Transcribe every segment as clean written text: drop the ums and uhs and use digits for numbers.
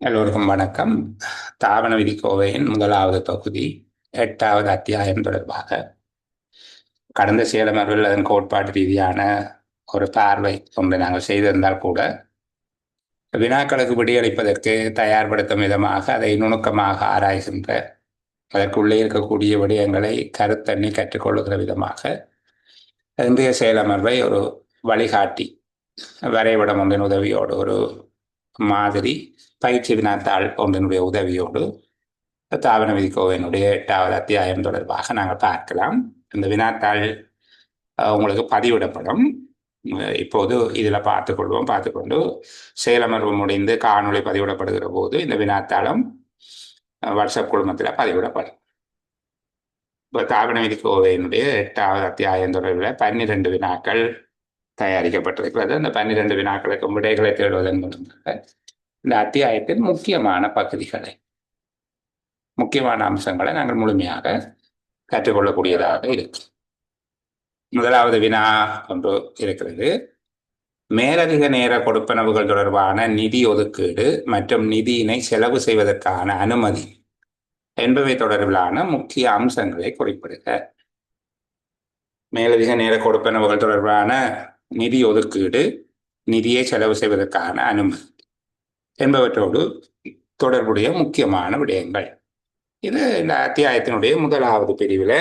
எல்லோருக்கும் வணக்கம். தாவண விதிக்கோவையின் முதலாவது தொகுதி 8வது அத்தியாயம் தொடர்பாக கடந்த சேலமர்வில் அதன் கோட்பாட்டு ரீதியான ஒரு பார்வை ஒன்றை நாங்கள் செய்திருந்தால் கூட வினாக்களுக்கு விடையளிப்பதற்கு தயார்படுத்தும் விதமாக அதை நுணுக்கமாக ஆராய்கின்ற அதற்குள்ளே இருக்கக்கூடிய விடயங்களை கருத்தண்ணி கற்றுக்கொள்ளுகிற விதமாக இன்றைய செயலமர்வை ஒரு வழிகாட்டி வரைபடம் ஒன்றின் உதவியோடு ஒரு மாதிரி பயிற்சி வினாத்தாள் ஒன்றினுடைய உதவியோடு தாவண விதிக்கோவையினுடைய 8வது அத்தியாயம் தொடர்பாக நாங்கள் பார்க்கலாம். இந்த வினாத்தாள் உங்களுக்கு பதிவிடப்படும். இப்போது இதில் பார்த்துக்கொண்டு செயலமர்வு முடிந்து காணொளி பதிவிடப்படுகிற போது இந்த வினாத்தாளும் வாட்ஸ்அப் குழுமத்தில் பதிவிடப்படும். இப்போ தாவண விதிக்கோவையினுடைய 8வது அத்தியாயம் தொடர்பில் 12 வினாக்கள் தயாரிக்கப்பட்டிருக்கிறது. அந்த 12 வினாக்களுக்கு விடைகளை தேடுவதன் மூலமாக இந்த அத்தியாயத்தின் முக்கியமான அம்சங்களை நாங்கள் முழுமையாக கற்றுக்கொள்ளக்கூடியதாக இருக்கு. முதலாவது வினா ஒன்று இருக்கிறது. மேலதிக நேர கொடுப்பனவுகள் தொடர்பான நிதி ஒதுக்கீடு மற்றும் நிதியினை செலவு செய்வதற்கான அனுமதி என்பவை தொடர்பிலான முக்கிய அம்சங்களை குறிப்பிடுக. மேலதிக நேர கொடுப்பனவுகள் தொடர்பான நிதி ஒதுக்கீடு, நிதியை செலவு செய்வதற்கான அனுமதி என்பவற்றோடு தொடர்புடைய முக்கியமான விடயங்கள். இது இந்த அத்தியாயத்தினுடைய முதலாவது பிரிவில்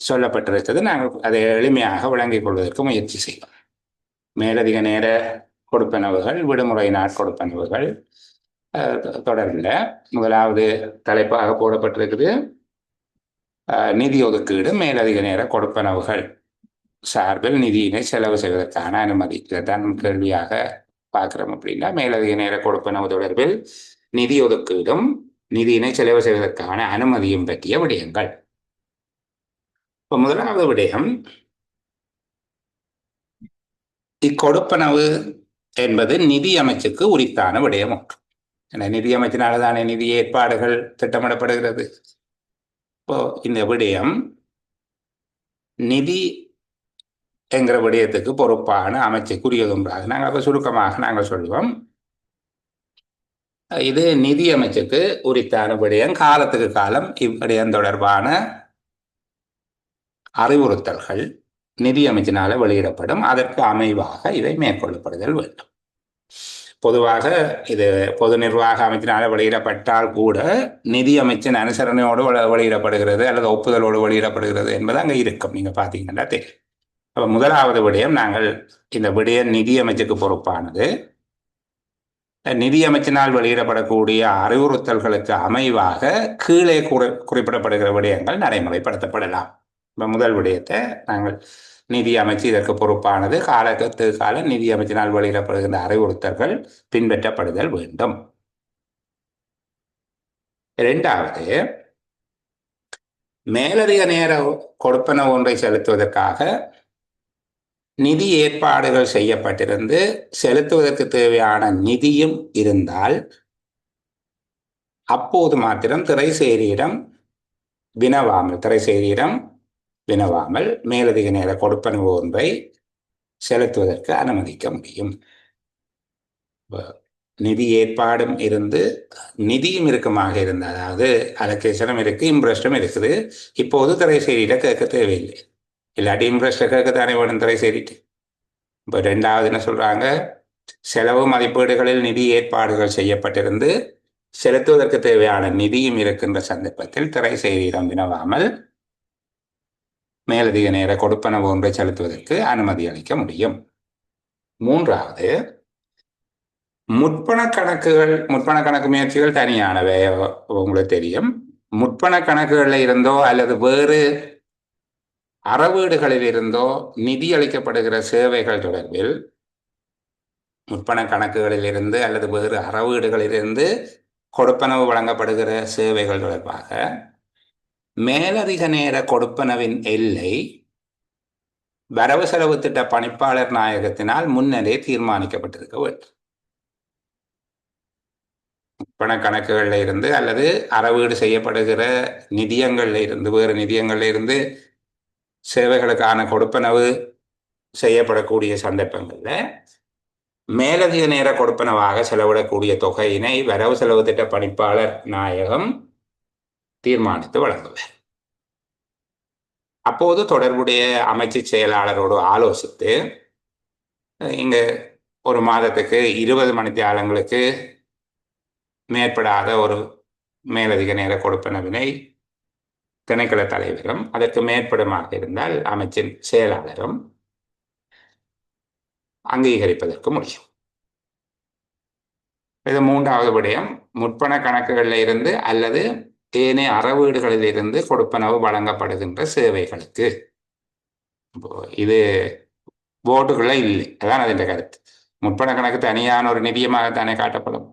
சொல்லப்பட்டிருக்கிறது. நாங்கள் அதை எளிமையாக விளங்கிக் கொள்வதற்கு முயற்சி செய்வோம். மேலதிக நேர கொடுப்பனவுகள், விடுமுறை நாட்கொடுப்பனவுகள் தொடர்பில் முதலாவது தலைப்பாக போடப்பட்டிருக்குது. நிதி ஒதுக்கீடு, மேலதிக நேர கொடுப்பனவுகள் சார்பில் நிதியினை செலவு செய்வதற்கான அனுமதி. இதைத்தான் கேள்வியாக பார்க்கிறோம். அப்படின்னா மேலதிக நேர கொடுப்பனவு தொடர்பில் நிதி ஒதுக்கீடும் நிதியினை செலவு செய்வதற்கான அனுமதியும் பற்றிய விடயங்கள். இப்போ முதலாவது விடயம், இக்கொடுப்பனவு என்பது நிதி அமைச்சுக்கு உரித்தான விடயம் ஒன்று. நிதி அமைச்சினால்தானே நிதி ஏற்பாடுகள் திட்டமிடப்படுகிறது. இப்போ இந்த விடயம் நிதி என்கிற விடயத்துக்கு பொறுப்பான அமைச்சுக்குரியதுன்றாக நாங்கள் அப்போ சுருக்கமாக நாங்கள் சொல்லுவோம். இது நிதி அமைச்சுக்கு உரித்தான விடயம். காலத்துக்கு காலம் இவ்விடயம் தொடர்பான அறிவுறுத்தல்கள் நிதி அமைச்சினால வெளியிடப்படும். அதற்கு அமைவாக இதை மேற்கொள்ளப்படுதல் வேண்டும். பொதுவாக இது பொது நிர்வாக அமைச்சினால வெளியிடப்பட்டால் கூட நிதி அமைச்சின் அனுசரணையோடு வெளியிடப்படுகிறது அல்லது ஒப்புதலோடு வெளியிடப்படுகிறது என்பது அங்கே இருக்கும். நீங்க பார்த்தீங்கன்னா தெரியும். அப்போ முதலாவது விடயம், நாங்கள் இந்த விடயம் நிதி அமைச்சுக்கு பொறுப்பானது. நிதி அமைச்சினால் வெளியிடப்படக்கூடிய அறிவுறுத்தல்களுக்கு அமைவாக கீழே குறிப்பிடப்படுகிற விடயங்கள் நடைமுறைப்படுத்தப்படலாம். முதல் விடயத்தை நாங்கள் நிதி அமைச்சு இதற்கு பொறுப்பானது. காலத்துக்கு காலம் நிதி அமைச்சினால் வெளியிடப்படுகின்ற அறிவுறுத்தல்கள் பின்பற்றப்படுதல் வேண்டும். இரண்டாவது, மேலதிக நேர கொடுப்பனவு ஒன்றை செலுத்துவதற்காக நிதி ஏற்பாடுகள் செய்யப்பட்டிருந்து செலுத்துவதற்கு தேவையான நிதியும் இருந்தால் அப்போது மாத்திரம் திரைசேரியிடம் வினவாமல் மேலதிக நேர கொடுப்பனவு ஒன்றை செலுத்துவதற்கு அனுமதிக்க முடியும். நிதி ஏற்பாடும் இருந்து நிதியும் இருக்குமாக இருந்து, அதாவது அலோகேஷனும் இருக்கு, இம்ப்ரெஸ்டும் இருக்குது. இப்போது திரைசேரியில கேட்க தேவையில்லை. இல்லாட்டி இம்ப்ரெஸ்ட்ல கேட்க தானே வேணும் திரைசேரிட்டு. இப்போ ரெண்டாவது என்ன சொல்றாங்க, செலவு மதிப்பீடுகளில் நிதி ஏற்பாடுகள் செய்யப்பட்டிருந்து செலுத்துவதற்கு தேவையான நிதியும் இருக்கின்ற சந்தர்ப்பத்தில் திரைசேரியிடம் வினவாமல் மேலதிக நேர கொடுப்பனவு ஒன்றை செலுத்துவதற்கு அனுமதி அளிக்க முடியும். மூன்றாவது, முற்பண கணக்கு முயற்சிகள் தனியானவை. உங்களுக்கு தெரியும், முற்பண கணக்குகளில் இருந்தோ அல்லது வேறு அறவீடுகளில் இருந்தோ நிதி அளிக்கப்படுகிற சேவைகள் தொடர்பில், முற்பண கணக்குகளில் இருந்து அல்லது வேறு அறவீடுகளிலிருந்து கொடுப்பனவு வழங்கப்படுகிற சேவைகள் தொடர்பாக மேலதிக நேர கொடுப்பனவின் எல்லை வரவு செலவு திட்ட பணிப்பாளர் நாயகத்தினால் முன்னரே தீர்மானிக்கப்பட்டிருக்க வேண்டும். முற்பண கணக்குகளில் இருந்து அல்லது அறவீடு செய்யப்படுகிற நிதியங்கள்ல இருந்து வேறு நிதியங்கள்ல இருந்து சேவைகளுக்கான கொடுப்பனவு செய்யப்படக்கூடிய சந்தர்ப்பங்களில் மேலதிக நேர கொடுப்பனவாக செலவிடக்கூடிய தொகையினை வரவு செலவு திட்ட பணிப்பாளர் நாயகம் தீர்மானித்து வழங்குவார். அப்போது தொடர்புடைய அமைச்சு செயலாளரோடு ஆலோசித்து இங்க ஒரு மாதத்துக்கு 20 மணித்தியாலங்களுக்கு மேற்படாத ஒரு மேலதிக நேர கொடுப்பனவினை திணைக்கள தலைவரும் அதற்கு மேற்படுமாக இருந்தால் அமைச்சின் செயலாளரும் அங்கீகரிப்பதற்கு முடியும். இது மூன்றாவது விடயம். முற்பண கணக்குகளில் இருந்து அல்லது ஏனைய அறவீடுகளில் இருந்து கொடுப்பனவு வழங்கப்படுகின்ற சேவைகளுக்கு. இது போர்டுக்குள்ள இல்லை, அதான் அதன் கருத்து. முற்பண கணக்கு தனியான ஒரு நிதியமாகத்தானே காட்டப்படும்.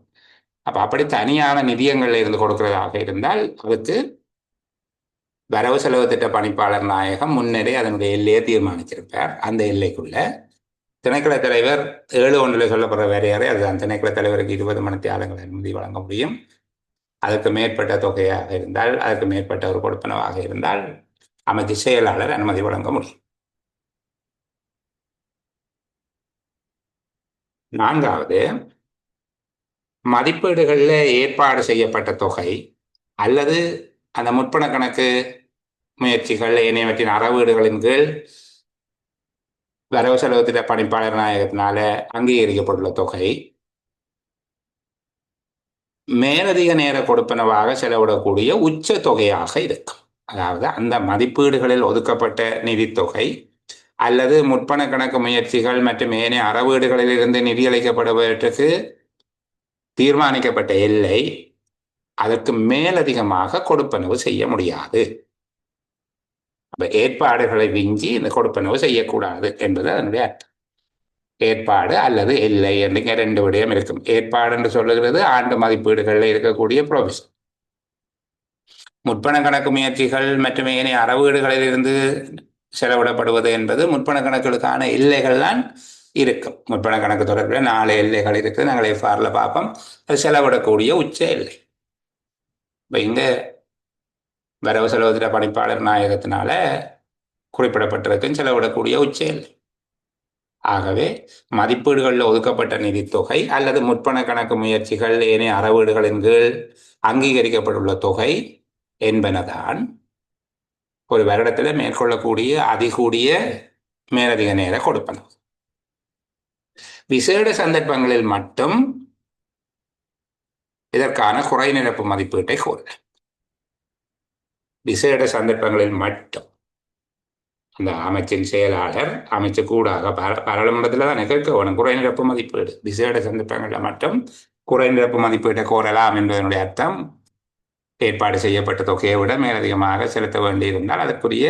அப்படி தனியான நிதியங்களில் இருந்து கொடுக்கிறதாக இருந்தால் அதுக்கு வரவு செலவு திட்ட பணிப்பாளர் நாயகம் முன்னரே அதனுடைய எல்லையை தீர்மானிச்சிருப்பார். அந்த எல்லைக்குள்ள திணைக்கள தலைவர் 7.1 சொல்லப்படுற வரையறை அதுதான். திணைக்கள தலைவருக்கு 20 மணித்தியாலங்கள் அனுமதி வழங்க முடியும். அதற்கு மேற்பட்ட தொகையாக இருந்தால், அதற்கு மேற்பட்ட ஒரு கொடுப்பனவாக இருந்தால் அமைச்சு செயலாளர் அனுமதி வழங்க முடியும். நான்காவது, மதிப்பீடுகளில் ஏற்பாடு செய்யப்பட்ட தொகை அல்லது அந்த முற்பண கணக்கு முயற்சிகள் ஏனையவற்றின் அறவீடுகளின் கீழ் வரவு செலவு திட்ட பணிப்பாளர் நாயகத்தினால அங்கீகரிக்கப்பட்டுள்ள தொகை மேலதிக நேர கொடுப்பனவாக செலவிடக்கூடிய உச்ச தொகையாக இருக்கும். அதாவது அந்த மதிப்பீடுகளில் ஒதுக்கப்பட்ட நிதித்தொகை அல்லது முற்பண கணக்கு முயற்சிகள் மற்றும் ஏனைய அறவீடுகளில் இருந்து நிதியளிக்கப்படுவதற்கு தீர்மானிக்கப்பட்ட எல்லை, அதற்கு மேலதிகமாக கொடுப்பனவு செய்ய முடியாது. ஏற்பாடுகளை விஞ்சி இந்த கொடுப்பனவு செய்யக்கூடாது என்பது அதனுடைய அர்த்தம். ஏற்பாடு அல்லது எல்லை என்று 2 விடயம் இருக்கும். ஏற்பாடு என்று சொல்லுகிறது ஆண்டு மதிப்பீடுகளில் இருக்கக்கூடிய ப்ரொவிஷன். முற்பண கணக்கு முயற்சிகள் மற்றும் ஏனைய அறவீடுகளில் இருந்து செலவிடப்படுவது என்பது முற்பண கணக்குகளுக்கான எல்லைகள் தான் இருக்கும். முற்பண கணக்கு தொடர்பில் 4 எல்லைகள் இருக்குது. நாங்கள் எஃப்ஆர்ல பார்ப்போம். அது செலவிடக்கூடிய உச்ச எல்லை. இப்போ இங்க வரவு செலவு திட்ட பணிப்பாளர் நாயகத்தினால குறிப்பிடப்பட்டிருக்கும் செலவிடக்கூடிய உச்ச எல்லை. ஆகவே மதிப்பீடுகளில் ஒதுக்கப்பட்ட நிதித்தொகை அல்லது முற்பண கணக்கு முயற்சிகள் ஏனைய அறவீடுகளின் கீழ் அங்கீகரிக்கப்பட்டுள்ள தொகை என்பனதான் ஒரு வருடத்தில் மேற்கொள்ளக்கூடிய அதிகூடிய மேலதிக நேர கொடுப்பனவு. விசேட சந்தர்ப்பங்களில் மட்டும் இதற்கான குறை நிரப்பு மதிப்பீட்டை கோரலாம். விசேட சந்தர்ப்பங்களில் மட்டும் அந்த அமைச்சின் செயலாளர் அமைச்சு கூடாக பாராளுமன்றத்தில் தான் கேட்கணும் குறை நிரப்பு மதிப்பீடு. விசேட சந்தர்ப்பங்களில் மட்டும் குறை நிரப்பு மதிப்பீட்டை கோரலாம் என்பதனுடைய அர்த்தம் ஏற்பாடு செய்யப்பட்ட தொகையை விட மேலதிகமாக செலுத்த வேண்டியிருந்தால் அதற்குரிய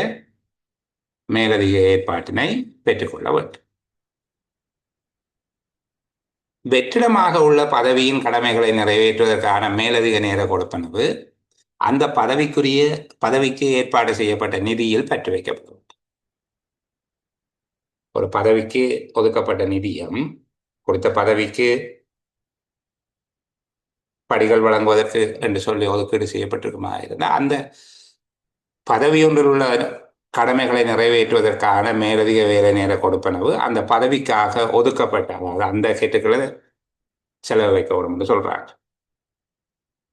மேலதிக ஏற்பாட்டினை பெற்றுக்கொள்ள வேண்டும். வெற்றிடமாக உள்ள பதவியின் கடமைகளை நிறைவேற்றுவதற்கான மேலதிக நேர கொடுப்பனவு அந்த பதவிக்கு ஏற்பாடு செய்யப்பட்ட நிதியில் பற்று வைக்கப்படும். ஒரு பதவிக்கு ஒதுக்கப்பட்ட நிதியம் கொடுத்த பதவிக்கு படிகள் வழங்குவதற்கு என்று சொல்லி ஒதுக்கீடு செய்யப்பட்டிருக்குமா இருந்தால் அந்த பதவி ஒன்றில் உள்ள கடமைகளை நிறைவேற்றுவதற்கான மேலதிக வேலை நேர கொடுப்பனவு அந்த பதவிக்காக ஒதுக்கப்பட்ட, அதாவது அந்த கேட்டுக்களை செலவு வைக்க வேண்டும் என்று சொல்றாங்க.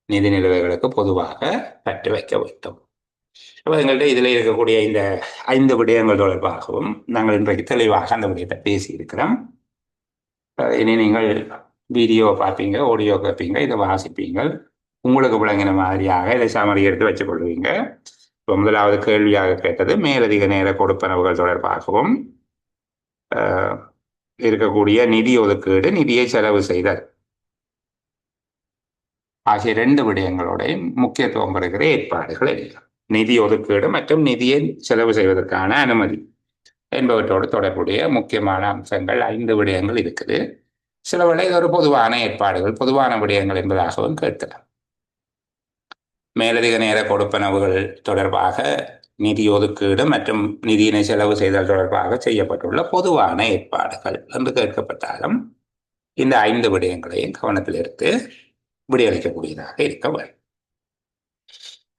நிதி நிலுவைகளுக்கு பொதுவாக பற்று வைக்க வேண்டும். அப்போ எங்கள்கிட்ட இதில் இருக்கக்கூடிய இந்த 5 விடயங்கள் தொடர்பாகவும் நாங்கள் இன்றைக்கு தெளிவாக அந்த விடயத்தை பேசியிருக்கிறோம். இனி நீங்கள் வீடியோ பார்ப்பீங்க, ஆடியோ கேட்பீங்க, இதை வாசிப்பீங்கள். உங்களுக்கு விளங்கின மாதிரியாக இதை சமரி எடுத்து வச்சுக் கொள்வீங்க. இப்போ முதலாவது கேள்வியாக கேட்டது மேலதிக நேர கொடுப்பனவுகள் தொடர்பாகவும் இருக்கக்கூடிய நிதி ஒதுக்கீடு, நிதியை செலவு செய்தல் ஆகிய 2 விடயங்களோட முக்கியத்துவம் பெறுகிற ஏற்பாடுகள் எல்லாம். நிதி ஒதுக்கீடு மற்றும் நிதியை செலவு செய்வதற்கான அனுமதி என்பவற்றோடு தொடர்புடைய முக்கியமான அம்சங்கள் 5 விடயங்கள் இருக்குது. சில வேளை இது ஒரு பொதுவான ஏற்பாடுகள், பொதுவான விடயங்கள் என்பதாகவும் கேட்கலாம். மேலதிக நேர கொடுப்பனவுகள் தொடர்பாக நிதி ஒதுக்கீடு மற்றும் நிதியினை செலவு செய்தல் தொடர்பாக செய்யப்பட்டுள்ள பொதுவான ஏற்பாடுகள் என்று கேட்கப்பட்டாலும் இந்த 5 விடயங்களையும் கவனத்தில் எடுத்து விடையளிக்கக்கூடியதாக இருக்க வேண்டும்.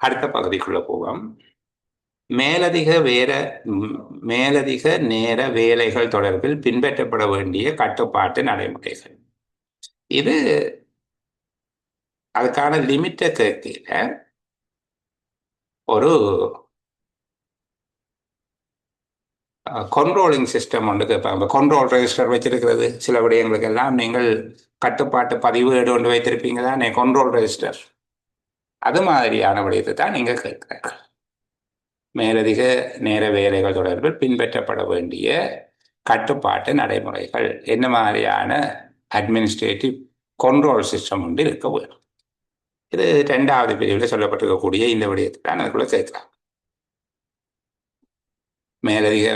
அடுத்த பகுதிக்குள்ள போவோம். மேலதிக வேற மேலதிக நேர வேலைகள் தொடர்பில் பின்பற்றப்பட வேண்டிய கட்டுப்பாட்டு நடைமுறைகள். இது அதுக்கான லிமிட்டை கேட்கல ஒரு கண்ட்ரோலிங் சிஸ்டம் ஒன்று கேட்பாங்க. கண்ட்ரோல் ரெஜிஸ்டர் வச்சிருக்கிறது சில விடயங்களுக்கு எல்லாம் நீங்கள் கட்டுப்பாட்டு பதிவேடு ஒன்று வைத்திருப்பீங்க தானே, கண்ட்ரோல் ரெஜிஸ்டர். அது மாதிரியான விடயத்தை தான் நீங்கள் கேட்குறீங்க. மேலதிக நேர வேலைகள் தொடர்பில் பின்பற்றப்பட வேண்டிய கட்டுப்பாட்டு நடைமுறைகள் என்ன மாதிரியான அட்மினிஸ்ட்ரேட்டிவ் கண்ட்ரோல் சிஸ்டம் ஒன்று இருக்க வேண்டும். இது 2வது பிரிவில் சொல்லப்பட்டிருக்கக்கூடிய இந்த விடயத்தை தான் அதுக்குள்ள கேட்கலாம். மேலதிக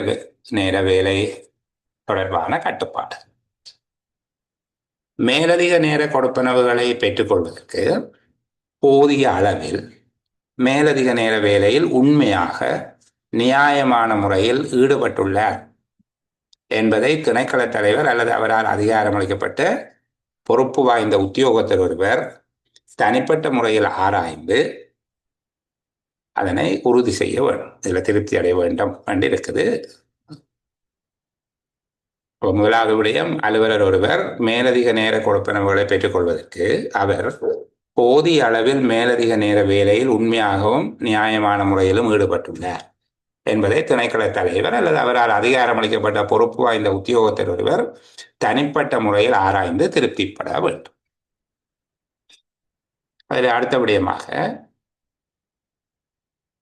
நேர வேலை தொடர்பான கட்டுப்பாடு. மேலதிக நேர கொடுப்பனவுகளை பெற்றுக்கொள்வதற்கு போதிய அளவில் மேலதிக நேர வேலையில் உண்மையாக நியாயமான முறையில் ஈடுபட்டுள்ளார் என்பதை திணைக்கள தலைவர் அல்லது அவரால் அதிகாரமளிக்கப்பட்ட பொறுப்பு வாய்ந்த உத்தியோகத்தர் ஒருவர் தனிப்பட்ட முறையில் ஆராய்ந்து அதனை உறுதி செய்ய வேண்டும். இதில் திருப்தி அடைய வேண்டும் என்று இருக்குது. முதலாவது விடயம், அலுவலர் ஒருவர் மேலதிக நேர கொடுப்பனவுகளை பெற்றுக்கொள்வதற்கு அவர் போதிய அளவில் மேலதிக நேர வேலையில் உண்மையாகவும் நியாயமான முறையிலும் ஈடுபட்டுள்ளார் என்பதை திணைக்கள தலைவர் அல்லது அவரால் அதிகாரமளிக்கப்பட்ட பொறுப்பு வாய்ந்த உத்தியோகத்தர் ஒருவர் தனிப்பட்ட முறையில் ஆராய்ந்து திருப்திப்பட வேண்டும். அதில் அடுத்த விடயமாக,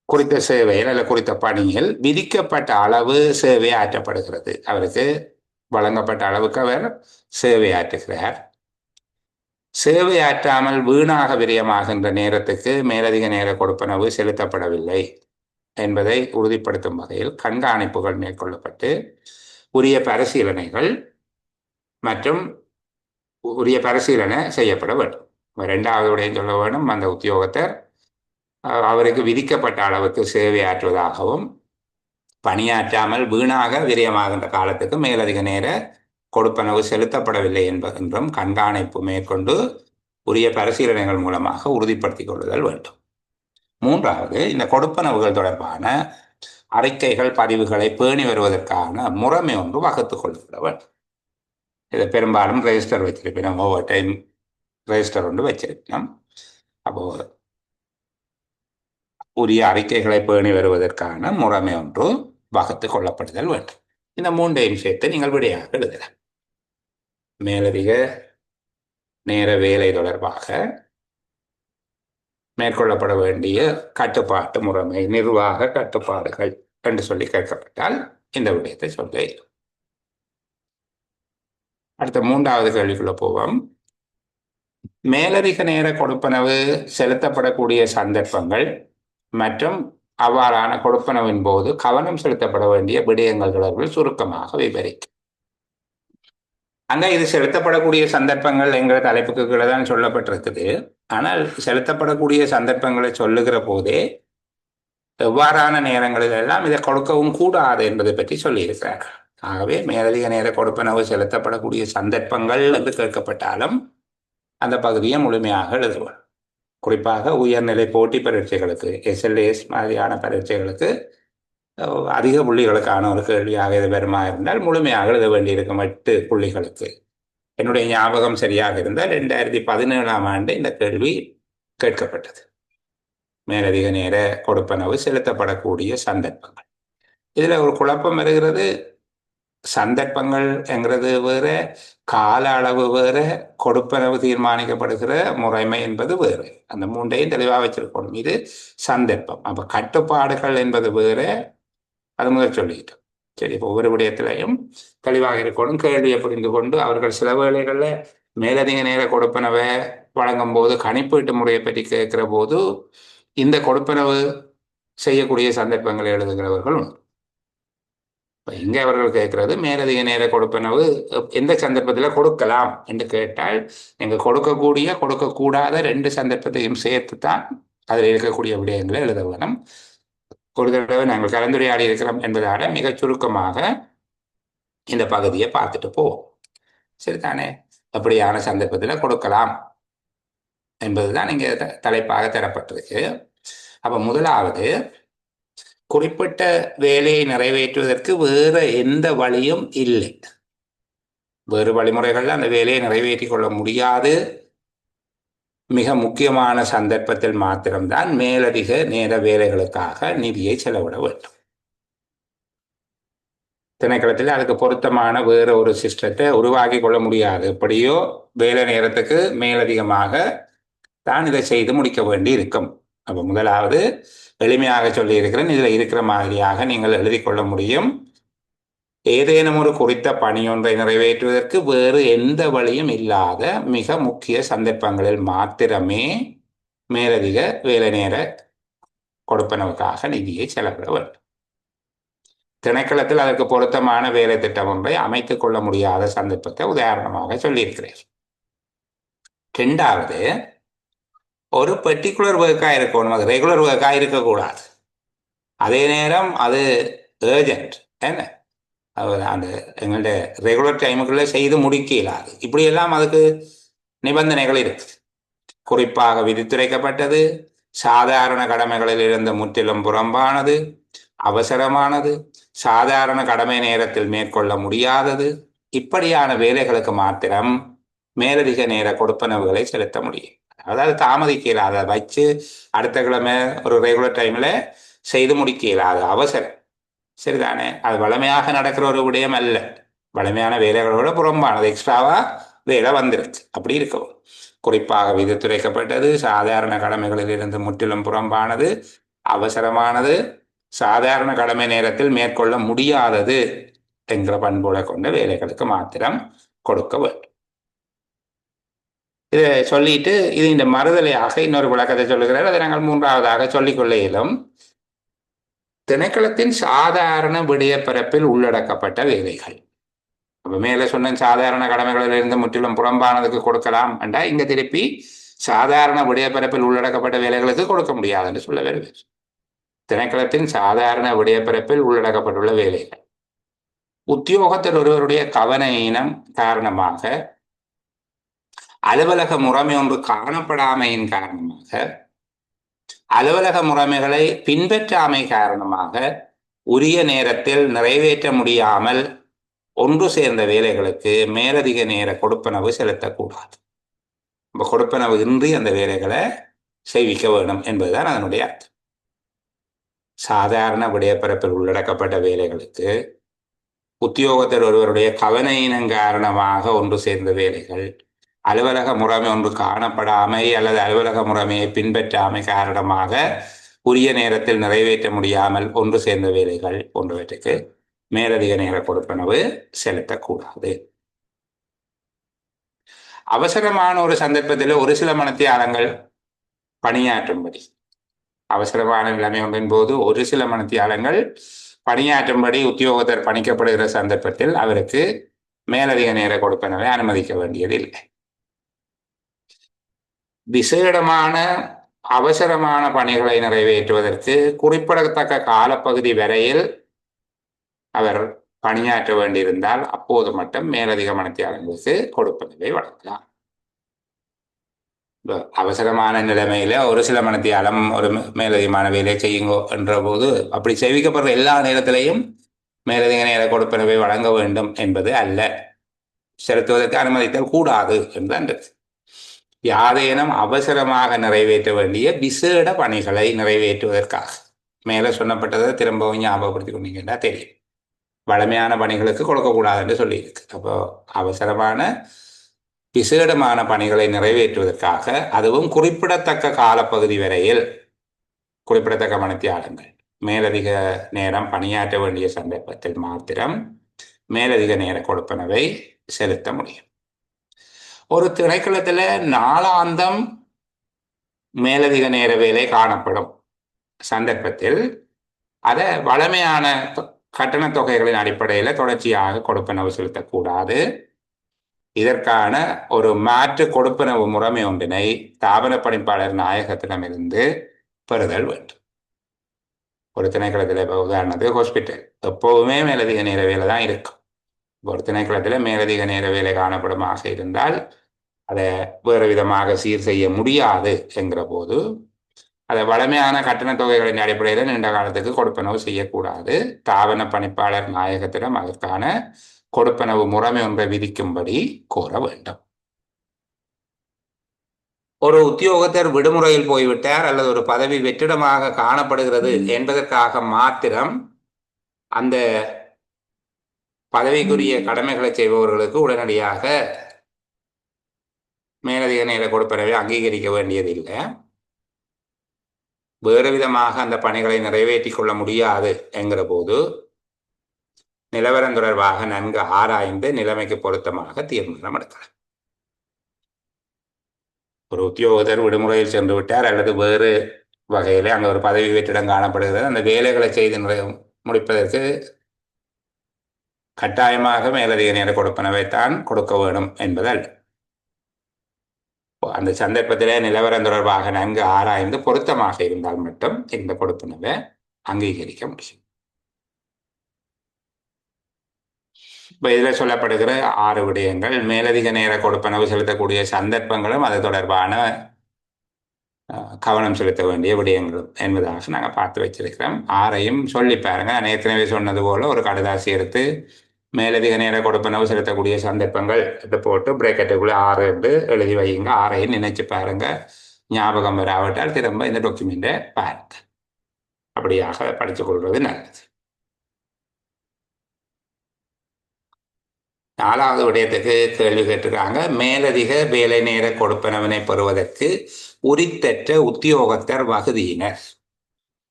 குறித்த சேவையில் அல்ல குறித்த பணியில் விதிக்கப்பட்ட அளவு சேவை ஆற்றப்படுகிறது. அவருக்கு வழங்கப்பட்ட அளவுக்கு அவர் சேவை ஆற்றுகிறார். சேவை ஆற்றாமல் வீணாக விரயமாகின்ற நேரத்துக்கு மேலதிக நேர கொடுப்பனவு செலுத்தப்படவில்லை என்பதை உறுதிப்படுத்தும் வகையில் கண்காணிப்புகள் மேற்கொள்ளப்பட்டு உரிய பரிசீலனைகள் மற்றும் உரிய பரிசீலனை செய்யப்பட வேண்டும். 2வது விடயம் சொல்ல வேண்டும், அந்த உத்தியோகத்தர் அவருக்கு விதிக்கப்பட்ட அளவுக்கு சேவை ஆற்றுவதாகவும் பணியாற்றாமல் வீணாக விரயமாகின்ற காலத்துக்கு மேலதிக நேர கொடுப்பனவு செலுத்தப்படவில்லை என்றும் கண்காணிப்பு மேற்கொண்டு உரிய பரிசீலனைகள் மூலமாக உறுதிப்படுத்திக் கொள்ளுதல் வேண்டும். 3வது, இந்த கொடுப்பனவுகள் தொடர்பான அறிக்கைகள் பதிவுகளை பேணி வருவதற்கான முறைமை ஒன்று வகுத்துக் கொள்ளப்பட வேண்டும். இதை பெரும்பாலும் ரெஜிஸ்டர் வச்சிருப்பினோம், ஓவர் டைம் ரெஜிஸ்டர் ஒன்று வச்சிருக்கணும். அப்போ உரிய அறிக்கைகளை பேணி வருவதற்கான முறைமை ஒன்று வகுத்து கொள்ளப்படுதல் வேண்டும். இந்த 3ஐயும் சேர்த்து நீங்கள் விடையாக எழுதலாம். மேலதிக நேர வேலை தொடர்பாக மேற்கொள்ளப்பட வேண்டிய கட்டுப்பாட்டு முறைமை, நிர்வாக கட்டுப்பாடுகள் என்று சொல்லி கேட்கப்பட்டால் இந்த விடயத்தை சொல்ல. அடுத்த 3வது கேள்விக்குள்ள போவோம். மேலதிக நேர கொடுப்பனவு செலுத்தப்படக்கூடிய சந்தர்ப்பங்கள் மற்றும் அவ்வாறான கொடுப்பனவின் போது கவனம் செலுத்தப்பட வேண்டிய விடயங்கள் தொடர்பில் சுருக்கமாக விவரிக்கும். அங்கே இது செலுத்தப்படக்கூடிய சந்தர்ப்பங்கள் என்கிற தலைப்புக்கு கீழே தான் சொல்லப்பட்டிருக்குது. ஆனால் செலுத்தப்படக்கூடிய சந்தர்ப்பங்களை சொல்லுகிற போதே எவ்வாறான நேரங்களில் எல்லாம் இதை கொடுக்கவும் கூடாது என்பதை பற்றி சொல்லியிருக்கிறார். ஆகவே மேலதிக நேர கொடுப்பனவு செலுத்தப்படக்கூடிய சந்தர்ப்பங்கள் என்று கேட்கப்பட்டாலும் அந்த பகுதியை முழுமையாக எழுதுவார். குறிப்பாக உயர்நிலை போட்டி பரீட்சைகளுக்கு, SLAS மாதிரியான பரீட்சைகளுக்கு அதிக புள்ளிகளுக்கான ஒரு கேள்வியாக இது வருமா இருந்தால் முழுமையாக எழுத வேண்டியிருக்கும் 8 புள்ளிகளுக்கு. என்னுடைய ஞாபகம் சரியாக இருந்தால் 2017ஆம் ஆண்டு இந்த கேள்வி கேட்கப்பட்டது. மேலதிக நேர கொடுப்பனவு செலுத்தப்படக்கூடிய சந்தர்ப்பங்கள். இதில் ஒரு குழப்பம் வருகிறது. சந்தர்ப்பங்கள் என்கிறது வேறு, கால அளவு வேறு, கொடுப்பனவு தீர்மானிக்கப்படுகிற முறைமை என்பது வேறு. அந்த 3ஐயும் தெளிவாக வச்சிருக்கணும். இது சந்தர்ப்பம். அப்போ கட்டுப்பாடுகள் என்பது வேறு, அது முதல் சொல்லிக்கிட்டோம். சரி, இப்போ ஒவ்வொரு விடயத்திலையும் தெளிவாக இருக்கணும். கேள்வியை புரிந்து கொண்டு அவர்கள் சில வேளைகளில் மேலதிக நேர கொடுப்பனவை வழங்கும் போது கணிப்பீட்டு முறையை பற்றி கேட்கிற போது இந்த கொடுப்பனவு செய்யக்கூடிய சந்தர்ப்பங்களை எழுதுகிறவர்கள் உண்டு. இப்போ இங்கே அவர்கள் கேட்கறது மேலதிக நேர கொடுப்பனவு எந்த சந்தர்ப்பத்தில் கொடுக்கலாம் என்று கேட்டால், நீங்கள் கொடுக்கக்கூடிய கொடுக்கக்கூடாத 2 சந்தர்ப்பத்தையும் சேர்த்து தான் அதில் இருக்கக்கூடிய விடயங்களை எழுத வேணும். ஒரு தடவை நாங்கள் கலந்துரையாடி இருக்கிறோம் என்பதால மிகச் சுருக்கமாக இந்த பகுதியை பார்த்துட்டு போவோம். சரிதானே? அப்படியான சந்தர்ப்பத்தில் கொடுக்கலாம் என்பதுதான் இங்கே தலைப்பாக தரப்பட்டிருக்கு. அப்போ முதலாவது, குறிப்பிட்ட வேலையை நிறைவேற்றுவதற்கு வேறு எந்த வழியும் இல்லை. வேறு வழிமுறைகளில் அந்த வேலையை நிறைவேற்றிக் கொள்ள முடியாது. மிக முக்கியமான சந்தர்ப்பத்தில் மாத்திரம்தான் மேலதிக நேர வேலைகளுக்காக நிதியை செலவிட வேண்டும். திணைக்களத்தில் அதுக்கு பொருத்தமான வேறு ஒரு சிஸ்டத்தை உருவாக்கி கொள்ள முடியாது. எப்படியோ வேலை நேரத்துக்கு மேலதிகமாக தான் இதை செய்து முடிக்க வேண்டி இருக்கும். அப்போ முதலாவது எளிமையாக சொல்லி இருக்கிறேன், இதில் இருக்கிற மாதிரியாக நீங்கள் எழுதி கொள்ள முடியும். ஏதேனும் ஒரு குறித்த பணியொன்றை நிறைவேற்றுவதற்கு வேறு எந்த வழியும் இல்லாத மிக முக்கிய சந்தர்ப்பங்களில் மாத்திரமே மேலதிக வேலை நேர கொடுப்பனவுக்காக நிதியை செலவிட வேண்டும். திணைக்களத்தில் அதற்கு பொருத்தமான வேலை திட்டம் ஒன்றை அமைத்துக் கொள்ள முடியாத சந்தர்ப்பத்தை உதாரணமாக சொல்லியிருக்கிறேன். இரண்டாவது, ஒரு பர்டிகுலர் ஒர்க்காக இருக்கணும், அது ரெகுலர் ஒர்க்காக இருக்கக்கூடாது. அதே நேரம் அது ஏர்ஜென்ட், என்ன அந்த எங்கள்ட ரெகுலர் டைமுக்குள்ளே செய்து முடிக்க இயலாது. இப்படியெல்லாம் அதுக்கு நிபந்தனைகள் இருக்குது. குறிப்பாக விதித்துரைக்கப்பட்டது, சாதாரண கடமைகளில் இருந்து முற்றிலும் புறம்பானது, அவசரமானது, சாதாரண கடமை நேரத்தில் மேற்கொள்ள முடியாதது, இப்படியான வேலைகளுக்கு மாத்திரம் மேலதிக நேர கொடுப்பனவுகளை செலுத்த முடியும். அதாவது தாமதிக்க இயலாத, வச்சு அடுத்த கிழமை ஒரு ரெகுலர் டைமில் செய்து முடிக்க இயலாது, அவசரம். சரிதானே? அது வளமையாக நடக்கிற ஒரு விடயம் அல்ல. வளமையான வேலைகளோட புறம்பானது, எக்ஸ்ட்ராவா வேலை வந்துருச்சு, அப்படி இருக்கும். குறிப்பாக விதித்துரைக்கப்பட்டது, சாதாரண கடமைகளில் இருந்து முற்றிலும் புறம்பானது, அவசரமானது, சாதாரண கடமை நேரத்தில் மேற்கொள்ள முடியாதது என்கிற பண்புகளை கொண்ட வேலைகளுக்கு மாத்திரம் கொடுக்க வேண்டும். இதை சொல்லிட்டு இது இந்த மறுதலையாக இன்னொரு விளக்கத்தை சொல்லுகிறார். அதை நாங்கள் மூன்றாவதாக சொல்லிக்கொள்ள இயலும். திணைக்களத்தின் சாதாரண விடயப்பரப்பில் உள்ளடக்கப்பட்ட வேலைகள். அப்ப மேலே சொன்ன சாதாரண கடமைகளிலிருந்து முற்றிலும் புறம்பானதுக்கு கொடுக்கலாம் என்றா, இங்க திருப்பி சாதாரண விடயப்பரப்பில் உள்ளடக்கப்பட்ட வேலைகளுக்கு கொடுக்க முடியாது என்று சொல்ல வருவேன். திணைக்களத்தின் சாதாரண விடயப்பரப்பில் உள்ளடக்கப்பட்டுள்ள வேலைகள் உத்தியோகத்தில் ஒருவருடைய கவன ஈனம் காரணமாக, அலுவலக முறைமை ஒன்று காணப்படாமையின் காரணமாக, அலுவலக முறைமைகளை பின்பற்றாமை காரணமாக உரிய நேரத்தில் நிறைவேற்ற முடியாமல் ஒன்று சேர்ந்த வேலைகளுக்கு மேலதிக நேர கொடுப்பனவு செலுத்தக்கூடாது. கொடுப்பனவு இன்றி அந்த வேலைகளை செய்விக்க வேண்டும் என்பதுதான் அதனுடைய அர்த்தம். சாதாரண விடயப்பரப்பில் உள்ளடக்கப்பட்ட வேலைகளுக்கு உத்தியோகத்தர் ஒருவருடைய கவன ஈனம் காரணமாக ஒன்று சேர்ந்த வேலைகள், அலுவலக முறைமை ஒன்று காணப்படாமை அல்லது அலுவலக முறைமையை பின்பற்றாமை காரணமாக உரிய நேரத்தில் நிறைவேற்ற முடியாமல் ஒன்று சேர்ந்த வேலைகள் போன்றவற்றுக்கு மேலதிக நேர கொடுப்பனவு செலுத்தக்கூடாது. அவசரமான ஒரு சந்தர்ப்பத்தில் ஒரு சில மணித்தியாலங்கள் பணியாற்றும்படி, அவசரமான நிலைமை ஒன்றின் போது ஒரு சில மணித்தியாலங்கள் பணியாற்றும்படி உத்தியோகத்தர் பணிக்கப்படுகிற சந்தர்ப்பத்தில் அவருக்கு மேலதிக நேர கொடுப்பனவை அனுமதிக்க வேண்டியதில்லை. விசேடமான அவசரமான பணிகளை நிறைவேற்றுவதற்கு குறிப்பிடத்தக்க காலப்பகுதி வரையில் அவர் பணியாற்ற வேண்டியிருந்தால் அப்போது மட்டும் மேலதிக மணித்தியாலங்களுக்கு கொடுப்பனவை வழங்கலாம். அவசரமான நிலைமையில ஒரு சில மணித்தியாலம் ஒரு மேலதிகமான வேலையை செய்யுங்கோ என்ற போது அப்படி செய்விக்கப்படுற எல்லா நேரத்திலையும் மேலதிக நேர கொடுப்பனவை வழங்க வேண்டும் என்பது அல்ல. செலுத்துவதற்கு அனுமதித்தல் கூடாது என்று யாதேனும் அவசரமாக நிறைவேற்ற வேண்டிய விசேட பணிகளை நிறைவேற்றுவதற்காக, மேலே சொன்னப்பட்டதை திரும்பவும் ஞாபகப்படுத்தி கொண்டீங்கன்னா தெரியும். வளமையான பணிகளுக்கு கொடுக்கக்கூடாது என்று சொல்லியிருக்கு. அப்போ அவசரமான விசேடமான பணிகளை நிறைவேற்றுவதற்காக, அதுவும் குறிப்பிடத்தக்க காலப்பகுதி வரையில் குறிப்பிடத்தக்க மணித்தியாலங்கள் மேலதிக நேரம் பணியாற்ற வேண்டிய சந்தர்ப்பத்தில் மாத்திரம் மேலதிக நேர கொடுப்பனவை செலுத்த முடியும். ஒரு திணைக்களத்தில் நாளாந்தம் மேலதிக நேர வேலை காணப்படும் சந்தர்ப்பத்தில் அதை வளமையான கட்டண தொகைகளின் அடிப்படையில் தொடர்ச்சியாக கொடுப்பனவு செலுத்தக்கூடாது. இதற்கான ஒரு மாற்று கொடுப்பனவு முறைமை ஒன்றினை தாபன பணிப்பாளர் நாயகத்திடமிருந்து பெறுதல் வேண்டும். ஒரு திணைக்களத்தில் இப்போ உதாரணத்துக்கு ஹாஸ்பிட்டல் எப்போவுமே மேலதிக நேர வேலை தான் இருக்கும். ஒரு திணைக்களத்தில் மேலதிக நேர வேலை காணப்படுமாக இருந்தால் அதை வேறு விதமாக சீர் செய்ய முடியாது என்கிற போது அதை வளமையான கட்டணத் தொகைகளின் அடிப்படையில் நீண்ட காலத்துக்கு கொடுப்பனவு செய்யக்கூடாது. தாபன பணிப்பாளர் நாயகத்திடம் அதற்கான கொடுப்பனவு முறைமை ஒன்றை விதிக்கும்படி கோர வேண்டும். ஒரு உத்தியோகத்தர் விடுமுறையில் போய்விட்டார் அல்லது ஒரு பதவி வெற்றிடமாக காணப்படுகிறது என்பதற்காக மாத்திரம் அந்த பதவிக்குரிய கடமைகளை செய்பவர்களுக்கு உடனடியாக மேலதிக நேர கொடுப்பனவை அங்கீகரிக்க வேண்டியதில்லை. வேறு விதமாக அந்த பணிகளை நிறைவேற்றிக் கொள்ள முடியாது என்கிற போது நிலவரம் தொடர்பாக நன்கு ஆராய்ந்து நிலைமைக்கு பொருத்தமாக தீர்மானம் எடுக்கலாம். ஒரு உத்தியோகத்தர் விடுமுறையில் சென்று விட்டார் அல்லது வேறு வகையில் அங்கே ஒரு பதவி வெற்றிடம் காணப்படுகிறது, அந்த வேலைகளை செய்து முடிப்பதற்கு கட்டாயமாக மேலதிக நேர கொடுப்பனவை தான் கொடுக்க வேண்டும் என்பதால் அந்த சந்தர்ப்பத்தில் நிலவரம் தொடர்பாக நன்கு ஆராய்ந்து பொருத்தமாக இருந்தால் மட்டும் இந்த கொடுப்பனவை அங்கீகரிக்க முடியும். இப்போ இதில் சொல்லப்படுகிற 6 விடயங்கள் மேலதிக நேர கொடுப்பனவு செலுத்தக்கூடிய சந்தர்ப்பங்களும் அது தொடர்பான கவனம் செலுத்த வேண்டிய விடயங்களும் என்பதாக நாங்கள் பார்த்து வச்சிருக்கிறோம். 6ஐயும் சொல்லி பாருங்க. நான் ஏற்கனவே சொன்னது போல ஒரு கடுதாசி எடுத்து மேலதிக நேர கொடுப்பனவு செலுத்தக்கூடிய சந்தர்ப்பங்கள் என்று போட்டு பிரேக்கெட்டுக்குள்ளே 6 என்று எழுதி வையுங்க. 6ஐயும் நினைச்சு பாருங்க. ஞாபகம் வராவிட்டால் திரும்ப இந்த டாக்குமெண்ட்டை பாருங்க. அப்படியாக படித்துக் கொள்வது நல்லது. 4வது விடயத்துக்கு கேள்வி கேட்டிருக்காங்க. மேலதிக வேலை நேர கொடுப்பனவினை பெறுவதற்கு உரித்தற்ற உத்தியோகத்தர் வகுதியினர்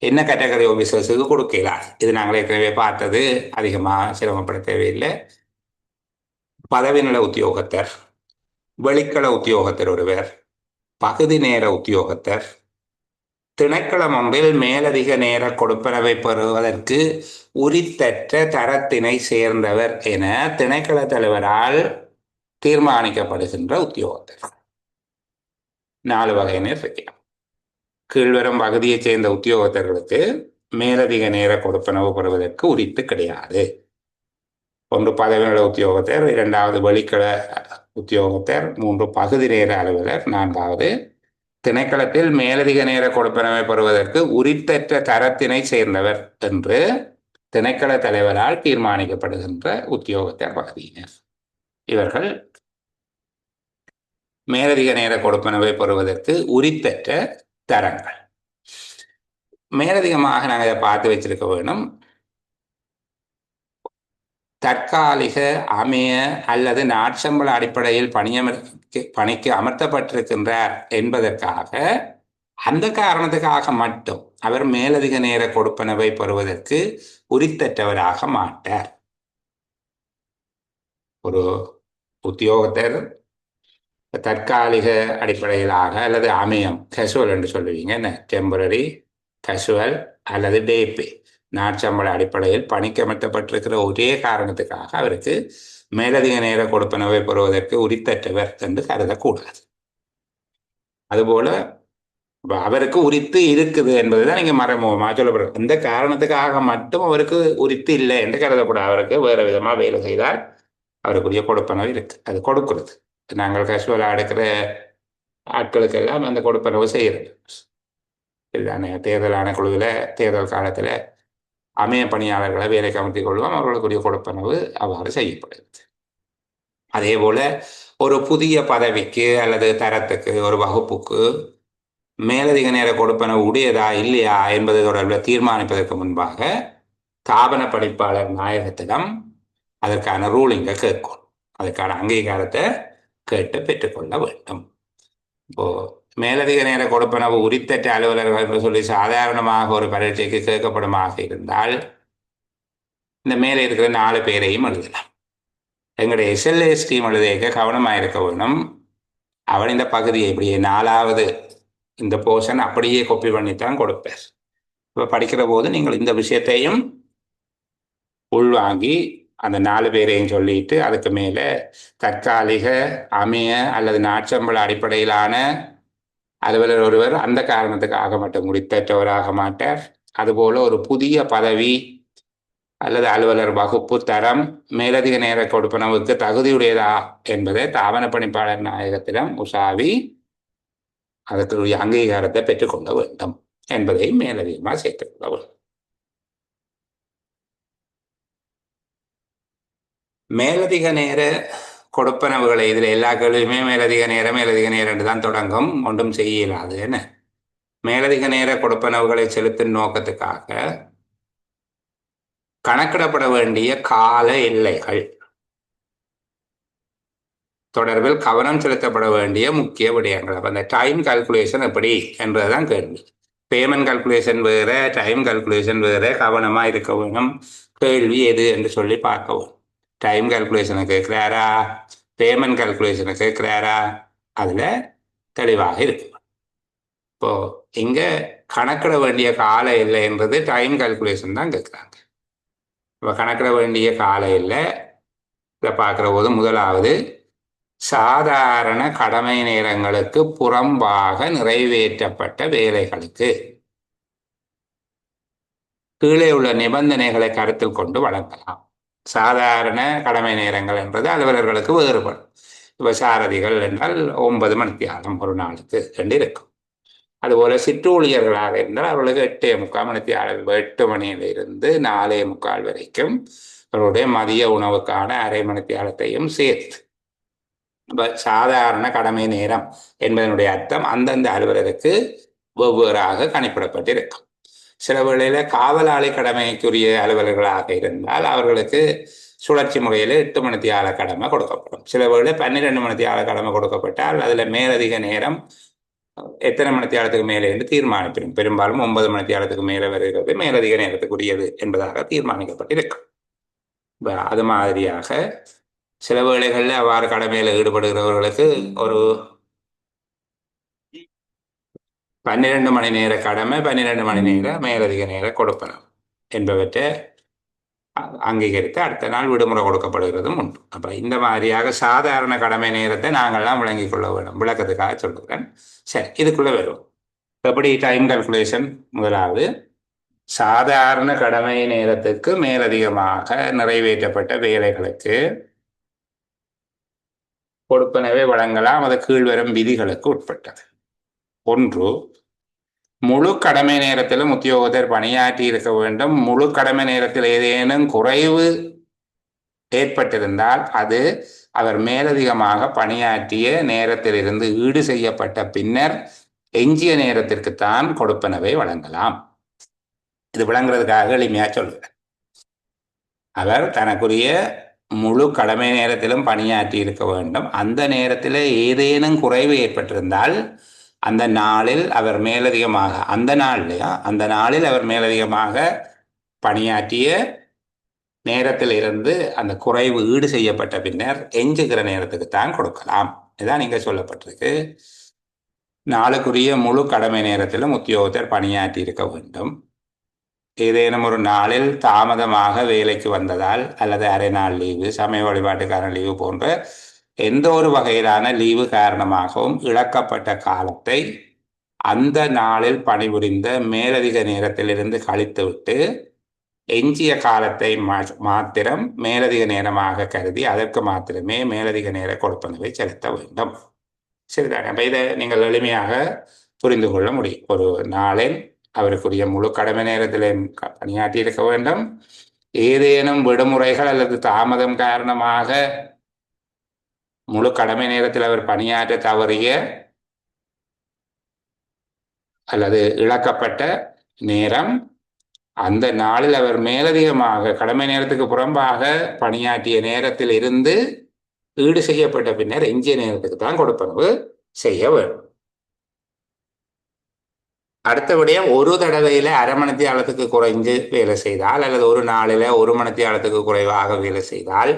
என்ன கேட்டகரி ஆபீசர்ஸுக்கு கொடுக்கலாம்? இது நாங்கள் ஏற்கனவே பார்த்தது, அதிகமாக சிரமப்பட தேவையில்லை. பதவி நில உத்தியோகத்தர், வெளிக்கள உத்தியோகத்தர் ஒருவர், பகுதி நேர உத்தியோகத்தர், திணைக்களம் ஒன்றில் மேலதிக நேர கொடுப்பனவை பெறுவதற்கு உரித்தற்ற தரத்தினை சேர்ந்தவர் என திணைக்கள தலைவரால் தீர்மானிக்கப்படுகின்ற உத்தியோகத்தர். 4 வகையினர் இருக்கலாம். கீழ்வரும் பகுதியைச் சேர்ந்த உத்தியோகத்தர்களுக்கு மேலதிக நேர கொடுப்பனவு பெறுவதற்கு உரித்து கிடையாது. 1 பதவி நில உத்தியோகத்தர், 2வது வெளிக்கள உத்தியோகத்தர், 3 பகுதி நேர அலுவலர், 4வது திணைக்களத்தில் மேலதிக நேர கொடுப்பனவை பெறுவதற்கு உரித்தற்ற தரத்தினை சேர்ந்தவர் என்று திணைக்கள தலைவரால் தீர்மானிக்கப்படுகின்ற உத்தியோகத்தர் பகுதியினர். இவர்கள் மேலதிக நேர கொடுப்பனவை பெறுவதற்கு உரித்தற்ற தரங்கள். மேலதிகமாக நாங்கள் இதை பார்த்து வச்சிருக்க வேணும். தற்காலிக, அமைய அல்லது நாட்சம்பள அடிப்படையில் பணிக்கு அமர்த்தப்பட்டிருக்கின்றார் என்பதற்காக, அந்த காரணத்துக்காக மட்டும் அவர் மேலதிக நேர கொடுப்பனவை பெறுவதற்கு உரித்தற்றவராக மாட்டார். ஒரு உத்தியோகத்தர் தற்காலிக அடிப்படையிலாக அல்லது அமையம், கேசுவல் என்று சொல்லுவீங்க என்ன, டெம்பரரி, கேசுவல் அல்லது டேபே, நாட்சம்பள அடிப்படையில் பணிக்கமர்த்தப்பட்டிருக்கிற ஒரே காரணத்துக்காக அவருக்கு மேலதிக நேர கொடுப்பனவை பெறுவதற்கு உரித்தற்றவர் என்று கருதக்கூடாது. அதுபோல அவருக்கு உரித்து இருக்குது என்பதுதான் இங்கே மறைமுகமாக சொல்லப்படுறது. இந்த காரணத்துக்காக மட்டும் அவருக்கு உரித்து இல்லை என்று கருதக்கூடாது. அவருக்கு வேறு விதமாக வேலை செய்தால் அவருக்குரிய கொடுப்பனவு இருக்கு, அது கொடுக்கிறது. நாங்கள் கேஷுவலாக எடுக்கிற ஆட்களுக்கெல்லாம் அந்த கொடுப்பனவு செய்கிறது. தேர்தல் ஆணைக்குழுவில் தேர்தல் காலத்தில் அமைய பணியாளர்களை வேலைக்கு அமர்த்திக் கொள்வோம், அவர்களுக்குரிய கொடுப்பனவு அவ்வாறு செய்யப்படுகிறது. அதே போல ஒரு புதிய பதவிக்கு அல்லது தரத்துக்கு, ஒரு வகுப்புக்கு மேலதிக நேர கொடுப்பனவு உடையதா இல்லையா என்பது தொடர்பில் தீர்மானிப்பதற்கு முன்பாக தாபன பணிப்பாளர் நாயகத்திடம் அதற்கான ரூலிங்கை கேட்கும், அதற்கான அங்கீகாரத்தை கேட்டு பெற்றுக்கொள்ள வேண்டும். இப்போ மேலதிக நேர கொடுப்பனவு உரித்தற்ற அலுவலர்கள் என்று சொல்லி சாதாரணமாக ஒரு பரீட்சைக்கு கேட்கப்படுமாக இருந்தால் இந்த மேலே இருக்கிற 4 பேரையும் எழுதலாம். எங்களுடைய SLA ஸ்கீம் எழுதிய கவனமாக இருக்க வேணும். அவன் இந்த பகுதியை இப்படியே 4வது இந்த போர்ஷன் அப்படியே காப்பி பண்ணித்தான் கொடுப்பார். இப்போ படிக்கிற போது நீங்கள் இந்த விஷயத்தையும் உள்வாங்கி அந்த 4 பேரையும் சொல்லிட்டு அதுக்கு மேலே தற்காலிக, அமைய அல்லது நாட்சம்பள அடிப்படையிலான அலுவலர் ஒருவர் அந்த காரணத்துக்காக மட்டும் உரித்தற்றவராக மாட்டார். அதுபோல ஒரு புதிய பதவி அல்லது அலுவலர் வகுப்பு தரம் மேலதிக நேர கொடுப்பனவுக்கு தகுதியுடையதா என்பதை தாபன பணிப்பாளர் நாயகத்திடம் உசாவி அதற்குரிய அங்கீகாரத்தை பெற்றுக்கொள்ள வேண்டும். என்பதை மேலதிகமாக சேர்த்துக்கொள்ள. மேலதிக நேர கொடுப்பனவுகளை இதில் எல்லா கேள்வியுமே மேலதிக நேரம் என்று தான் தொடங்கும், ஒன்றும் செய்ய இயலாது. என்ன மேலதிக நேர கொடுப்பனவுகளை செலுத்தும் நோக்கத்துக்காக கணக்கிடப்பட வேண்டிய கால எல்லைகள் தொடர்பில் கவனம் செலுத்தப்பட வேண்டிய முக்கிய விடயங்கள். அப்போ அந்த டைம் கால்குலேஷன் எப்படி என்றதுதான் கேள்வி. பேமெண்ட் கால்குலேஷன் வேற, டைம் கால்குலேஷன் வேற, கவனமாக இருக்க வேணும். கேள்வி எது என்று சொல்லி பார்க்கவும். டைம் கால்குலேஷனை கேட்குறாரா, பேமெண்ட் கால்குலேஷனை கேட்குறாரா, அதில் தெளிவாக இருக்கு. இப்போ இங்கே கணக்கிட வேண்டிய கால எல்லை என்றது டைம் கால்குலேஷன் தான் கேட்குறாங்க. இப்போ கணக்கிட வேண்டிய கால எல்லை இதை பார்க்குற போது முதலாவது சாதாரண கடமை நேரங்களுக்கு புறம்பாக நிறைவேற்றப்பட்ட வேலைகளுக்கு கீழே உள்ள நிபந்தனைகளை கருத்தில் கொண்டு வழங்கலாம். சாதாரண கடமை நேரங்கள் என்பது அலுவலர்களுக்கு வேறுபடும். இப்போ சாரதிகள் என்றால் 9 மணித்தியாலம் ஒரு நாளுக்கு என்று இருக்கும். அதுபோல சிற்றூழியர்களாக இருந்தால் அவர்களுக்கு 8:45 மணித்தியாலம், 8 மணியிலிருந்து 4:45 வரைக்கும் அவருடைய மதிய உணவுக்கான அரை மணித்தியாலத்தையும் சேர்த்து. சாதாரண கடமை நேரம் என்பதனுடைய அர்த்தம் அந்தந்த அலுவலருக்கு வெவ்வேறாக கணிப்பிடப்பட்டிருக்கும். சில வேளையில காவலாளி கடமைக்குரிய அலுவலர்களாக இருந்தால் அவர்களுக்கு சுழற்சி முறையில் 8 மணித்தியால கடமை கொடுக்கப்படும். சில வேளை 12 மணித்தியால கடமை கொடுக்கப்பட்டால் அதில் மேலதிக நேரம் எத்தனை மணித்தியாலத்துக்கு மேலே என்று தீர்மானிப்பிடும். பெரும்பாலும் 9 மணித்தியாலத்துக்கு மேலே வருகிறது மேலதிக நேரத்துக்குரியது என்பதாக தீர்மானிக்கப்பட்டிருக்கும். அது மாதிரியாக சில வேளைகளில் அவ்வாறு கடமையில் ஈடுபடுகிறவர்களுக்கு ஒரு 12 மணி நேர கடமை, 12 மணி நேர மேலதிக நேர கொடுப்பனம் என்பவற்றை அங்கீகரித்து அடுத்த நாள் விடுமுறை கொடுக்கப்படுகிறதும் உண்டு. அப்போ இந்த மாதிரியாக சாதாரண கடமை நேரத்தை நாங்கள்லாம் விளங்கிக் கொள்ள வேண்டும், விளக்கத்துக்காக சொல்லுகிறேன். சரி, இதுக்குள்ளே வருவோம். எப்படி டைம் கால்குலேஷன்? முதலாவது சாதாரண கடமை நேரத்துக்கு மேலதிகமாக நிறைவேற்றப்பட்ட வேலைகளுக்கு கொடுப்பனவை வழங்கலாம். அது கீழ்வரும் விதிகளுக்கு உட்பட்டது. ஒன்று, முழு கடமை நேரத்திலும் உத்தியோகத்தர் பணியாற்றி இருக்க வேண்டும். முழு கடமை நேரத்தில் ஏதேனும் குறைவு ஏற்பட்டிருந்தால் அது அவர் மேலதிகமாக பணியாற்றிய நேரத்திலிருந்து ஈடு செய்யப்பட்ட பின்னர் எஞ்சிய நேரத்திற்குத்தான் கொடுப்பனவை வழங்கலாம். இது விளங்குறதுக்காக எளிமையா சொல்லுவேன். அவர் தனக்குரிய முழு கடமை நேரத்திலும் பணியாற்றி இருக்க வேண்டும். அந்த நேரத்தில் ஏதேனும் குறைவு ஏற்பட்டிருந்தால் அந்த நாளில் அவர் மேலதிகமாக அந்த நாளில் அவர் மேலதிகமாக பணியாற்றிய நேரத்தில் இருந்து அந்த குறைவு ஈடு செய்யப்பட்ட பின்னர் எஞ்சுகிற நேரத்துக்கு தான் கொடுக்கலாம். இதுதான் இங்கே சொல்லப்பட்டிருக்கு. நாளுக்குரிய முழு கடமை நேரத்திலும் உத்தியோகத்தர் பணியாற்றி இருக்க வேண்டும். ஏதேனும் ஒரு நாளில் தாமதமாக வேலைக்கு வந்ததால் அல்லது அரை நாள் லீவு, சமய வழிபாட்டுக்கான லீவு போன்ற எந்த ஒரு வகையிலான லீவு காரணமாகவும் இழக்கப்பட்ட காலத்தை அந்த நாளில் பணிபுரிந்த மேலதிக நேரத்திலிருந்து கழித்துவிட்டு எஞ்சிய காலத்தை மாத்திரம் மேலதிக நேரமாக கருதி அதற்கு மாத்திரமே மேலதிக நேர கொடுப்பனவை செலுத்த வேண்டும். சரிதானே? அப்போ இதை நீங்கள் எளிமையாக புரிந்து கொள்ள முடியும். ஒரு நாளில் அவருக்குரிய முழு கடமை நேரத்தில் பணியாற்றி இருக்க வேண்டும். ஏதேனும் விடுமுறைகள் அல்லது தாமதம் காரணமாக முழு கடமை நேரத்தில் அவர் பணியாற்ற தவறிய அல்லது இழக்கப்பட்ட நேரம் அந்த நாளில் அவர் மேலதிகமாக கடமை நேரத்துக்கு புறம்பாக பணியாற்றிய நேரத்தில் இருந்து ஈடு செய்யப்பட்ட பின்னர் எஞ்சிய நேரத்துக்கு தான் கொடுப்பனவு செய்ய வேண்டும். அடுத்தபடியாக ஒரு தடவையில் அரை மணித்தியாலத்துக்கு குறைஞ்சு வேலை செய்தால் அல்லது ஒரு நாளில் 1 மணித்தியாலத்துக்கு குறைவாக வேலை செய்தால்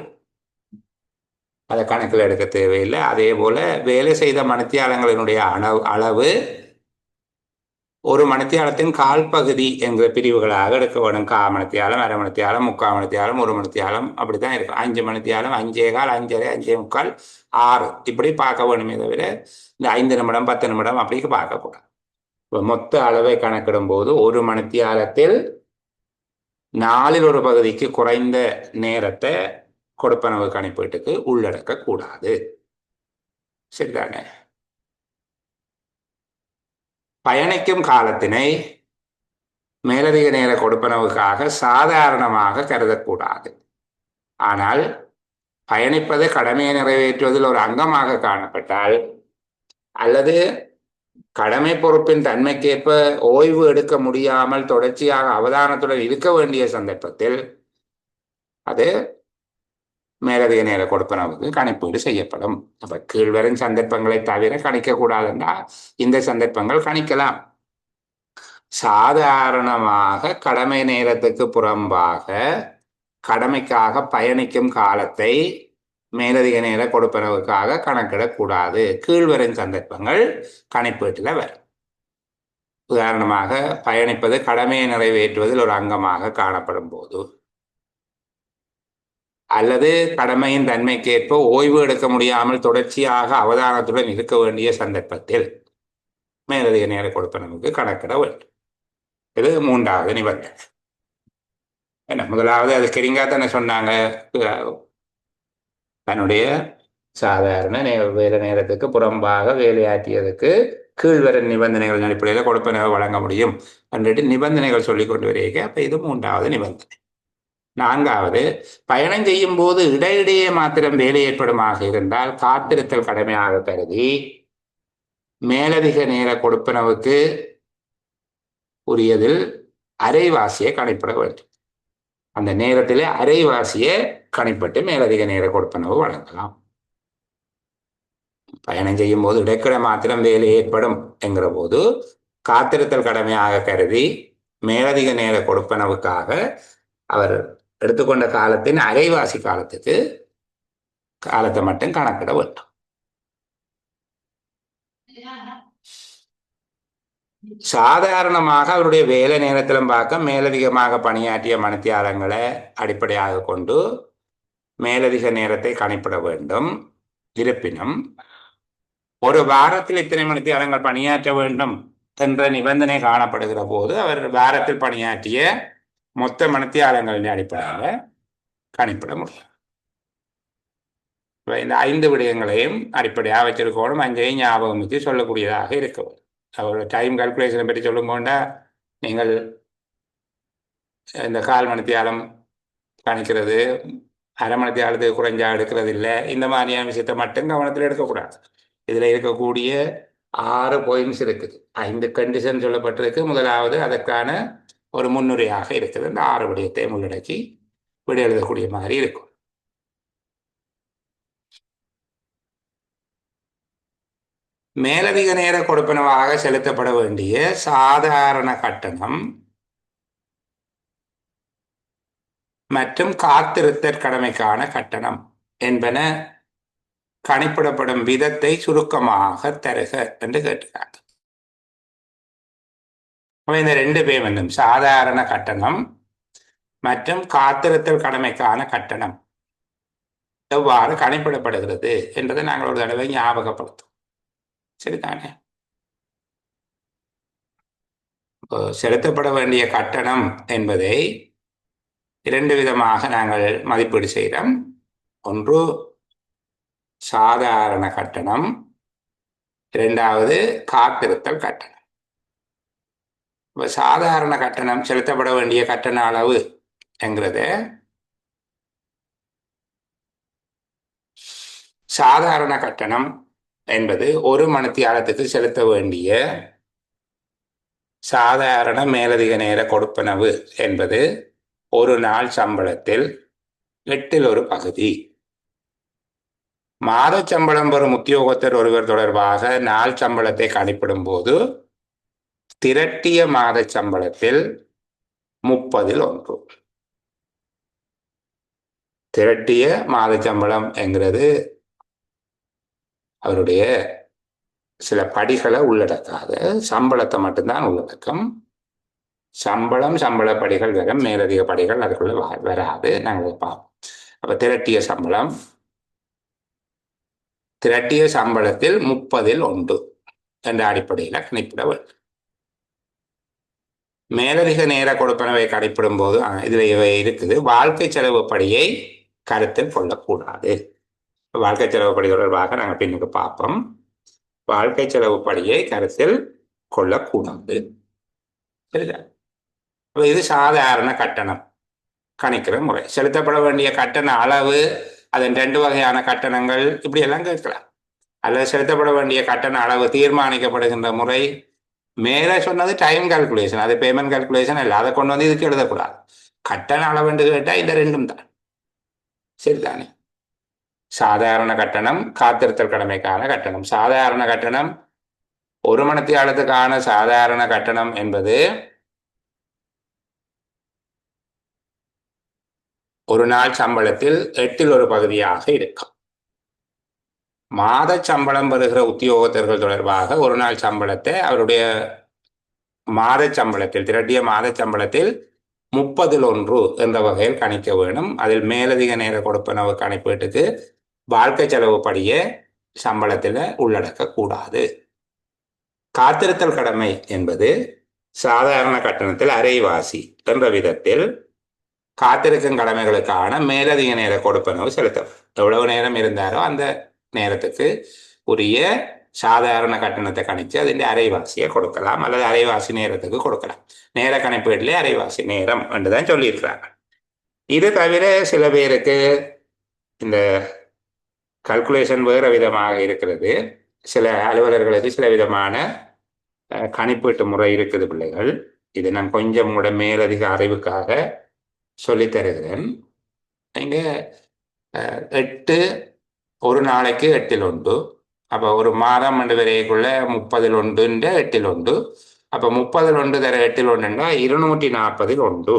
அதை கணக்கில் எடுக்க தேவையில்லை. அதே போல வேலை செய்த மணித்தியாலங்களினுடைய அளவு ஒரு மணித்தியாலத்தின் கால் பகுதி என்கிற பிரிவுகளாக எடுக்க வேணும். 1/4 மணித்தியாலம், அரை மணித்தியாலம், 3/4 மணித்தியாலம், 1 மணித்தியாலம், அப்படித்தான் இருக்கும். 5 மணித்தியாலம், 5:15, 5:30, 5:45, 6 இப்படி பார்க்க வேணுமே தவிர இந்த 5 நிமிடம் 10 நிமிடம் அப்படி பார்க்கக்கூடாது. இப்போ மொத்த அளவை கணக்கிடும் போது ஒரு மணித்தியாலத்தில் 4 ஒரு பகுதிக்கு குறைந்த நேரத்தை கொடுப்பனவு கணிப்பீட்டுக்கு உள்ளடக்க கூடாது. சரிதானே? பயணிக்கும் காலத்தினை மேலதிக நேர கொடுப்பனவுக்காக சாதாரணமாக கருதக்கூடாது. ஆனால் பயணிப்பது கடமையை நிறைவேற்றுவதில் ஒரு அங்கமாக காணப்பட்டால், அல்லது கடமை பொறுப்பின் தன்மைக்கேற்ப ஓய்வு எடுக்க முடியாமல் தொடர்ச்சியாக அவதானத்துடன் இருக்க வேண்டிய சந்தர்ப்பத்தில் அது மேலதிக நேர கொடுப்பனவுக்கு கணிப்பீடு செய்யப்படும். அப்ப கீழ்வரும் சந்தர்ப்பங்களை தவிர கணிக்க கூடாதுன்னா இந்த சந்தர்ப்பங்கள் கணிக்கலாம். சாதாரணமாக கடமை நேரத்துக்கு புறம்பாக கடமைக்காக பயணிக்கும் காலத்தை மேலதிக நேர கொடுப்பனவுக்காக கணக்கிடக்கூடாது. கீழ்வரும் சந்தர்ப்பங்கள் கணிப்பீட்டில் வரும். உதாரணமாக, பயணிப்பது கடமையை நிறைவேற்றுவதில் ஒரு அங்கமாக காணப்படும் போது, அல்லது கடமையின் தன்மைக்கேற்ப ஓய்வு எடுக்க முடியாமல் தொடர்ச்சியாக அவதானத்துடன் இருக்க வேண்டிய சந்தர்ப்பத்தில் மேலதிக நேர கொடுப்பனவுக்கு கணக்கிட வேண்டும். இது மூன்றாவது நிபந்தனை. என்ன, முதலாவது அது கெரிங்கா தானே சொன்னாங்க, தன்னுடைய சாதாரண வேலை நேரத்துக்கு புறம்பாக வேலையாற்றியதுக்கு கீழ்வரும் நிபந்தனைகள் அடிப்படையில் கொடுப்பனவை வழங்க முடியும் என்று நிபந்தனைகள் சொல்லிக் கொண்டு வருகிறீங்க. அப்ப இது மூன்றாவது நிபந்தனை. நான்காவது, பயணம் செய்யும் போது இடையிடையே மாத்திரம் வேலை ஏற்படுமாக இருந்தால் காத்திருத்தல் கடமையாக கருதி மேலதிக நேர கொடுப்பனவுக்கு உரியதில் அரைவாசியை கணிப்பிட வேண்டும். அந்த நேரத்திலே அரைவாசியை கணிப்பட்டு மேலதிக நேர கொடுப்பனவு வழங்கலாம். பயணம் செய்யும் போது இடைக்கிட மாத்திரம் வேலை ஏற்படும் என்கிற போது காத்திருத்தல் கடமையாக கருதி மேலதிக நேர கொடுப்பனவுக்காக அவர் எடுத்துக்கொண்ட காலத்தின் அரைவாசி காலத்தை மட்டும் கணக்கிட வேண்டும். சாதாரணமாக அவருடைய வேலை நேரத்திலும் பார்க்க மேலதிகமாக பணியாற்றிய மணித்தியாலங்களை அடிப்படையாக கொண்டு மேலதிக நேரத்தை கணிப்பிட வேண்டும். இருப்பினும் ஒரு வாரத்தில் இத்தனை மணித்தியாலங்கள் பணியாற்ற வேண்டும் என்ற நிபந்தனை காணப்படுகிற போது அவர் வாரத்தில் பணியாற்றிய மொத்த மணித்தியாலங்களின் அடிப்படையில் கணிப்பிட முடியும். இந்த 5 விடயங்களையும் அடிப்படையாக வச்சிருக்கணும். 5ஐயும் ஞாபகம் வச்சு சொல்லக்கூடியதாக இருக்கும். அவரோட டைம் கால்குலேஷனை பற்றி சொல்லும் போண்டா, நீங்கள் இந்த கால் மணித்தியாலம் கணிக்கிறது, அரை மணித்தியாலத்துக்கு குறைஞ்சா எடுக்கிறது இல்லை, இந்த மாதிரியான விஷயத்தை மட்டும் கவனத்தில் எடுக்கக்கூடாது. இதில் இருக்கக்கூடிய 6 பாயிண்ட்ஸ் இருக்குது. 5 கண்டிஷன் சொல்லப்பட்டிருக்கு. முதலாவது அதற்கான ஒரு முன்னுரையாக இருக்குது. இந்த 6 விடயத்தை உள்ளடக்கி விட எழுதக்கூடிய மாதிரி இருக்கும். மேலதிக நேர கொடுப்பனவாக செலுத்தப்பட வேண்டிய சாதாரண கட்டணம் மற்றும் காத்திருத்தற் கடமைக்கான கட்டணம் என்பன கணிப்பிடப்படும் விதத்தை சுருக்கமாக தருக என்று கேட்டுக்காங்க. இந்த 2 பேமெண்டும் சாதாரண கட்டணம் மற்றும் காத்திருத்தல் கடமைக்கான கட்டணம் எவ்வாறு கணிப்பிடப்படுகிறது என்பதை நாங்கள் ஒரு தடவை ஞாபகப்படுத்தும். சரிதானே? செலுத்தப்பட வேண்டிய கட்டணம் என்பதை 2 விதமாக நாங்கள் மதிப்பீடு செய்கிறோம். ஒன்று சாதாரண கட்டணம், 2வது காத்திருத்தல் கட்டணம். சாதாரண கட்டணம் செலுத்தப்பட வேண்டிய கட்டண அளவு என்கிறது சாதாரண கட்டணம் என்பது ஒரு மணித்தியாலத்துக்கு செலுத்த வேண்டிய சாதாரண மேலதிக நேர கொடுப்பனவு என்பது ஒரு நாள் சம்பளத்தில் 8ல் ஒரு பகுதி. மாத சம்பளம் பெறும் உத்தியோகத்தர் ஒருவர் தொடர்பாக நாள் சம்பளத்தை கணிப்பிடும் போது திரட்டிய மாத சம்பளத்தில் 30ல் 1. திரட்டிய மாத சம்பளம் என்கிறது அவருடைய சில படிகளை உள்ளடக்காத, சம்பளத்தை மட்டும்தான் உள்ளடக்கம். சம்பள படிகள் வரும், மேலதிக படிகள் அதுக்குள்ள வராது. நாங்கள் பார்ப்போம். அப்ப திரட்டிய சம்பளத்தில் 30ல் 1 என்ற அடிப்படையில் கணிப்பிட வேண்டும். மேலதிக நேர கொடுப்பனவை கணிப்பிடும் போது இதுல இவை இருக்குது. வாழ்க்கை செலவு படியை கருத்தில் கொள்ளக்கூடாது. வாழ்க்கை செலவு படி தொடர்பாக நாங்கள் பின்னுக்கு பார்ப்போம். வாழ்க்கை செலவு படியை கருத்தில் கொள்ளக்கூடாது. சரிதா? இது சாதாரண கட்டணம் கணிக்கிற முறை. செலுத்தப்பட வேண்டிய கட்டண அளவு, அதன் ரெண்டு வகையான கட்டணங்கள் இப்படி எல்லாம் கேட்கலாம். அல்லது செலுத்தப்பட வேண்டிய கட்டண அளவு தீர்மானிக்கப்படுகின்ற முறை, மேலே சொன்னது டைம் கால்குலேஷன், அது பேமெண்ட் கால்குலேஷன் இல்லை. அதை கொண்டு வந்து இதுக்கு எழுதக்கூடாது. கட்டண அளவு என்று கேட்டால் இந்த ரெண்டும் தான். சரிதானே? சாதாரண கட்டணம், காத்திருத்தல் கடமைக்கான கட்டணம். சாதாரண கட்டணம், ஒரு மணித்தியாலத்துக்கான சாதாரண கட்டணம் என்பது ஒரு நாள் சம்பளத்தில் 8ல் ஒரு பகுதியாக இருக்கும். மாத சம்பளம் பெறுகிற உத்தியோகத்தர்கள் தொடர்பாக ஒரு நாள் சம்பளத்தை அவருடைய மாத சம்பளத்தில், திரட்டிய மாத சம்பளத்தில் 1/30 என்ற வகையில் கணிக்க வேணும். அதில் மேலதிக நேர கொடுப்பனவு கணிப்பீட்டுக்கு வாழ்க்கை செலவு படிய சம்பளத்தில் உள்ளடக்கக்கூடாது. காத்திருத்தல் கடமை என்பது சாதாரண கட்டணத்தில் அரைவாசி என்ற விதத்தில் காத்திருக்கும் கடமைகளுக்கான மேலதிக நேர கொடுப்பனவு செலுத்தும். எவ்வளவு நேரம் இருந்தாரோ அந்த நேரத்துக்கு உரிய சாதாரண கட்டணத்தை கணிச்சு அதில் அரைவாசியை கொடுக்கலாம், அல்லது அரைவாசி நேரத்துக்கு கொடுக்கலாம். நேர கணிப்பீட்டிலே அரைவாசி நேரம் என்றுதான் சொல்லியிருக்கிறாங்க. இது தவிர சில பேருக்கு இந்த கல்குலேஷன் வேறு விதமாக இருக்கிறது. சில அலுவலர்களுக்கு சில விதமான கணிப்பீட்டு முறை இருக்குது பிள்ளைகள். இது நான் கொஞ்சம் கூட மேலதிக அறிவுக்காக சொல்லித் தருகிறேன். இங்கே 8 ஒரு நாளைக்கு 8ல் 1. அப்போ ஒரு மாதம் ரெண்டு வரைக்குள்ள 30ல் 1 8ல் 1. அப்போ 30ல் 1 தர 8ல் 1 240ல் 1.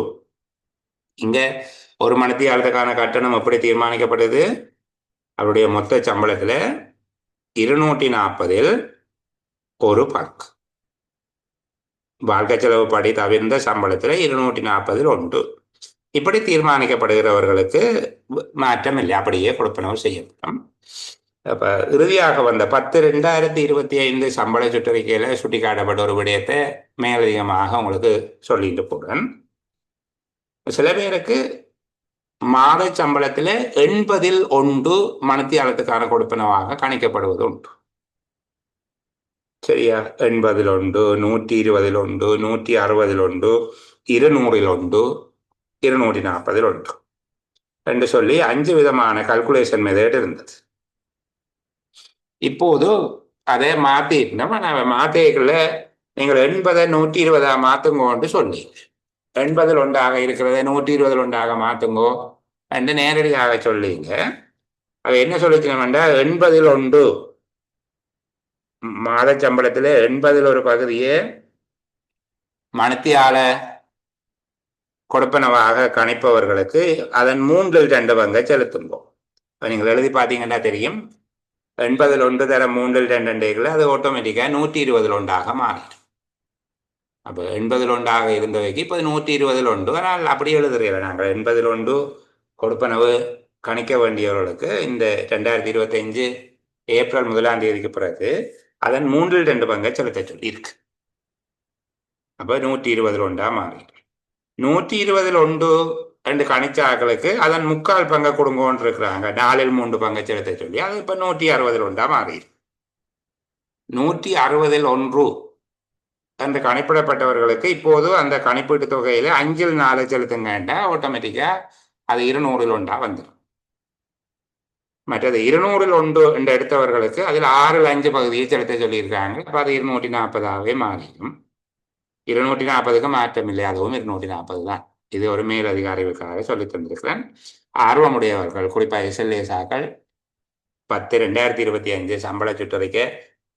இங்கே ஒரு மணித்தியாலத்துக்கான கட்டணம் எப்படி தீர்மானிக்கப்படுது? அவருடைய மொத்த சம்பளத்தில் 240ல் ஒரு பங்கு. வாழ்க்கை செலவு படி தவிர்ந்த சம்பளத்தில் 240ல் 1. இப்படி தீர்மானிக்கப்படுகிறவர்களுக்கு மாற்றம் இல்லை, அப்படியே கொடுப்பனவு செய்யப்படும். அப்போ இறுதியாக வந்த 10/2025 சம்பள சுற்றறிக்கையில் சுட்டிக்காட்டப்பட்ட ஒரு விடயத்தை மேலதிகமாக உங்களுக்கு சொல்லிட்டு போகிறேன். சில பேருக்கு மாத சம்பளத்தில் 80ல் 1 மணித்தியாலத்துக்கான கொடுப்பனவாக கணிக்கப்படுவது உண்டு. சரியா? 80ல் 1, 120ல் 1, 160ல் 1, 200ல் 1, 240ல் 1 என்று சொல்லி 5 விதமான கல்குலேஷன் மெத்தட் இருந்தது. இப்போது அதை மாற்றிட்டோம். மாற்றிக்கல நீங்கள் 80 120 மாற்றுங்கோன்னு சொல்லி 80ல் 1 இருக்கிறத 120ல் 1 மாற்றுங்கோ என்று நேரடியாக சொல்லிங்க. அது என்ன சொல்லிக்கணும்னா 80ல் 1 மாத சம்பளத்தில் 80ல் ஒரு பகுதியே மணித்தியால கொடுப்பனவாக கணிப்பவர்களுக்கு அதன் 3ல் 2 பங்கை செலுத்துங்கோ. நீங்கள் எழுதி பார்த்தீங்கன்னா தெரியும். 80ல் 1 தர 3ல் 2 அது ஆட்டோமேட்டிக்காக 120ல் 1 மாறிடும். அப்போ 80ல் 1 இருந்தவைக்கு இப்போ 120ல் 1. ஆனால் அப்படி எழுதுறீங்களா? நாங்கள் 80ல் 1 கொடுப்பனவு கணிக்க வேண்டியவர்களுக்கு இந்த 2025 ஏப்ரல் 1 பிறகு அதன் 3ல் 2 பங்கை செலுத்த சொல்லி இருக்கு. அப்போ 120ல் 1 மாறிடும். 120ல் 1 ரெண்டு கணிச்ச ஆக்களுக்கு அதன் 3/4 பங்கை கொடுங்கோன்னு இருக்கிறாங்க. 4ல் 3 பங்கை செலுத்த சொல்லி அது இப்போ 160ல் 1 மாறிடும். 160ல் 1 என்று கணிப்பிடப்பட்டவர்களுக்கு இப்போது அந்த கணிப்பீட்டு தொகையில் 5ல் 4 செலுத்துங்கண்டா ஆட்டோமேட்டிக்காக அது 200ல் 1 வந்துடும். மற்றது 200ல் 1 என்று எடுத்தவர்களுக்கு அதில் 6ல் 5 பகுதியை செலுத்த சொல்லியிருக்காங்க. அப்போ அது 240ஆகவே மாறிடும். 240க்கு மாற்றம் இல்லை, அதுவும் 240 தான். இது ஒரு மேலதிக அறிவுக்காக சொல்லி தந்திருக்கிறேன். ஆர்வமுடையவர்கள், குறிப்பாக SLAக்கள் 10/2025 சம்பள சுற்றறிக்கை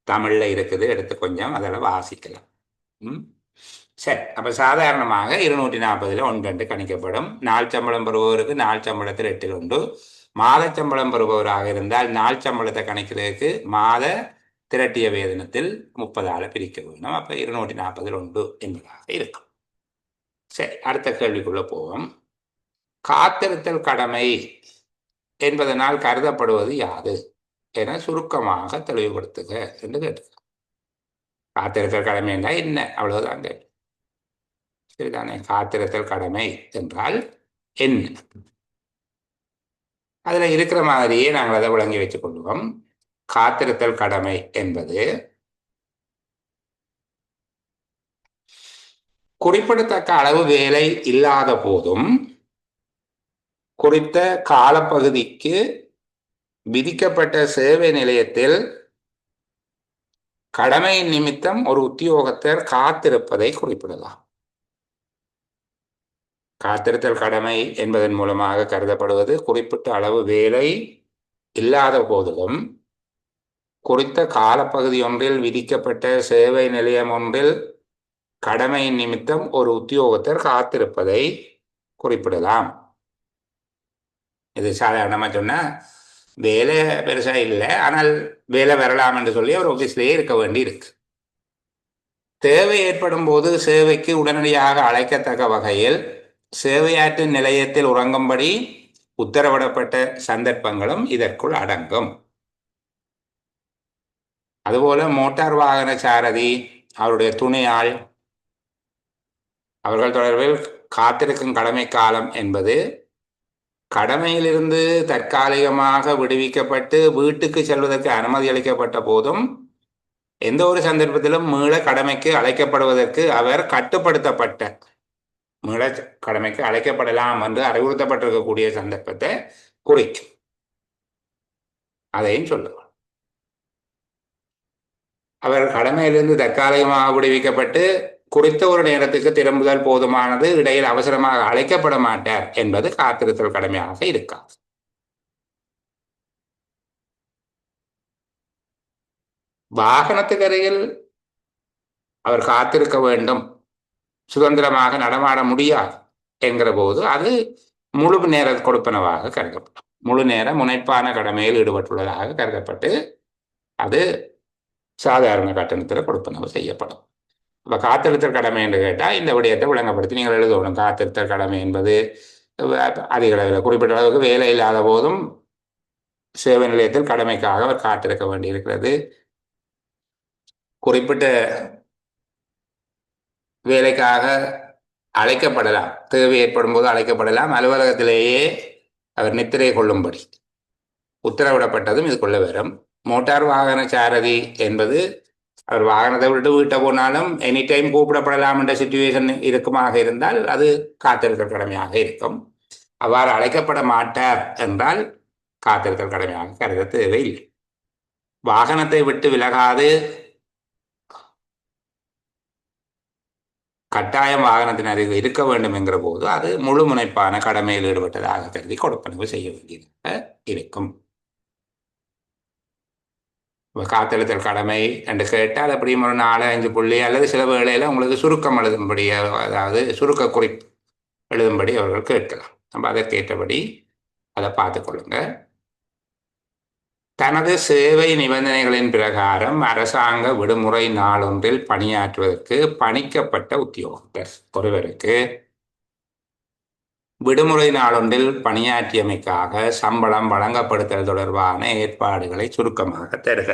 தமிழில் இருக்குது, எடுத்து கொஞ்சம் அதில் வாசிக்கலாம். சரி, அப்போ சாதாரணமாக 240ல் 1 கணிக்கப்படும். நாள் சம்பளம் பெறுபவருக்கு நாள் சம்பளத்தில் 8ல் 1. மாத சம்பளம் பெறுபவராக இருந்தால் நாள் சம்பளத்தை கணிக்கிறதுக்கு மாத திரட்டிய வேதனத்தில் 30ஆல் பிரிக்க வேணும். அப்போ 240ல் 1 என்பதாக இருக்கும். சரி, அடுத்த கேள்விக்குள்ள போவோம். காத்திருத்தல் கடமை என்பதனால் கருதப்படுவது யாது என சுருக்கமாக தெளிவுபடுத்துக என்று கேட்டுக்க. காத்திருத்தல் கடமை என்றால் என்ன? அவ்வளவுதான் கேள்வி. சரிதானே? காத்திருத்தல் கடமை என்றால் என்ன? அதுல இருக்கிற மாதிரியே நாங்கள் அதை விளங்கி வச்சுக் கொள்வோம். காத்திருத்தல் கடமை என்பது குறிப்பிடத்தக்க அளவு வேலை இல்லாத போதும் குறித்த காலப்பகுதிக்கு விதிக்கப்பட்ட சேவை நிலையத்தில் கடமை நிமித்தம் ஒரு உத்தியோகத்தர் காத்திருப்பதை குறிப்பிடலாம். காத்திருத்தல் கடமை என்பதன் மூலமாக கருதப்படுவது குறிப்பிட்ட அளவு வேலை இல்லாத போதிலும் குறித்த காலப்பகுதி ஒன்றில் விதிக்கப்பட்ட சேவை நிலையம் ஒன்றில் கடமை நிமித்தம் ஒரு உத்தியோகத்தர் காத்திருப்பதை குறிப்பிடலாம். இது சாதாரணமாக சொன்னால் வேலை பெருசா இல்லை, ஆனால் வேலை வரலாம் என்று சொல்லி ஒரு ஆஃபீஸ்லேயே இருக்க வேண்டி இருக்கு. தேவை ஏற்படும் போது சேவைக்கு உடனடியாக அழைக்கத்தக்க வகையில் சேவையாற்றும் நிலையத்தில் உறங்கும்படி உத்தரவிடப்பட்ட சந்தர்ப்பங்களும் இதற்குள் அடங்கும். அதுபோல மோட்டார் வாகன சாரதி, அவருடைய துணையாள், அவர்கள் தொடர்பில் காத்திருக்கும் கடமை காலம் என்பது கடமையிலிருந்து தற்காலிகமாக விடுவிக்கப்பட்டு வீட்டுக்கு செல்வதற்கு அனுமதி அளிக்கப்பட்ட போதும் எந்த ஒரு சந்தர்ப்பத்திலும் மீள கடமைக்கு அழைக்கப்படுவதற்கு அவர் கட்டுப்படுத்தப்பட்ட மீள கடமைக்கு அழைக்கப்படலாம் என்று அறிவுறுத்தப்பட்டிருக்கக்கூடிய சந்தர்ப்பத்தை குறிக்கும். அதையும் சொல்லுவார். அவர் கடமையிலிருந்து தற்காலிகமாக விடுவிக்கப்பட்டு குறித்த ஒரு நேரத்துக்கு திரும்புதல் போதுமானது, இடையில் அவசரமாக அழைக்கப்பட மாட்டார் என்பது காத்திருத்தல் கடமையாக இருக்காது. வாகனத்துக்கு அருகில் அவர் காத்திருக்க வேண்டும், சுதந்திரமாக நடமாட முடியாது என்கிற போது அது முழு நேர கொடுப்பனவாக கருதப்படும். முழு நேர முனைப்பான கடமையில் ஈடுபட்டுள்ளதாக கருதப்பட்டு அது சாதாரண கட்டணத்தில் கொடுப்பனவு செய்யப்படும். இப்போ காத்திருத்தல் கடமை என்று கேட்டால் இந்த விடயத்தை விளங்கப்படுத்தி நீங்கள் எழுதணும். காத்திருத்தல் கடமை என்பது அதிக அளவில் குறிப்பிட்ட அளவுக்கு வேலை இல்லாத போதும் சேவை நிலையத்தில் கடமைக்காக அவர் காத்திருக்க வேண்டியிருக்கிறது. குறிப்பிட்ட வேலைக்காக அழைக்கப்படலாம், தேவை ஏற்படும் போது அழைக்கப்படலாம். அலுவலகத்திலேயே அவர் நித்திரை கொள்ளும்படி உத்தரவிடப்பட்டதும் இதுக்குள்ள வரும். மோட்டார் வாகன சாரதி என்பது அவர் வாகனத்தை விட்டு வீட்டை போனாலும் எனி டைம் கூப்பிடப்படலாம் என்ற சிச்சுவேஷன் இருக்குமாக இருந்தால் அது காத்திருத்தல் கடமையாக இருக்கும். அவ்வாறு அழைக்கப்பட மாட்டார் என்றால் காத்திருத்தல் கடமையாக கருத தேவையில்லை. வாகனத்தை விட்டு விலகாது கட்டாயம் வாகனத்தின் அருகில் இருக்க வேண்டும் என்கிற போது அது முழு முனைப்பான கடமையில் ஈடுபட்டதாக கருதி கொடுப்பனவு செய்ய வேண்டியதாக இருக்கும். காத்திருத்தல் கடமை என்று கேட்டால் அப்படியும் ஒரு 4-5 புள்ளி அல்லது சில வேளையில் உங்களுக்கு சுருக்கம் எழுதும்படி, அதாவது சுருக்க குறிப்பு எழுதும்படி அவர்கள் கேட்கலாம். நம்ம அதற்கேற்றபடி அதை பார்த்துக்கொள்ளுங்க. தனது சேவை நிபந்தனைகளின் பிரகாரம் அரசாங்க விடுமுறை நாளொன்றில் பணியாற்றுவதற்கு பணிக்கப்பட்ட உத்தியோகத்தர் ஒருவருக்கு விடுமுறை நாளொன்றில் பணியாற்றியமைக்காக சம்பளம் வழங்கப்படுத்தல் தொடர்பான ஏற்பாடுகளை சுருக்கமாக தருக.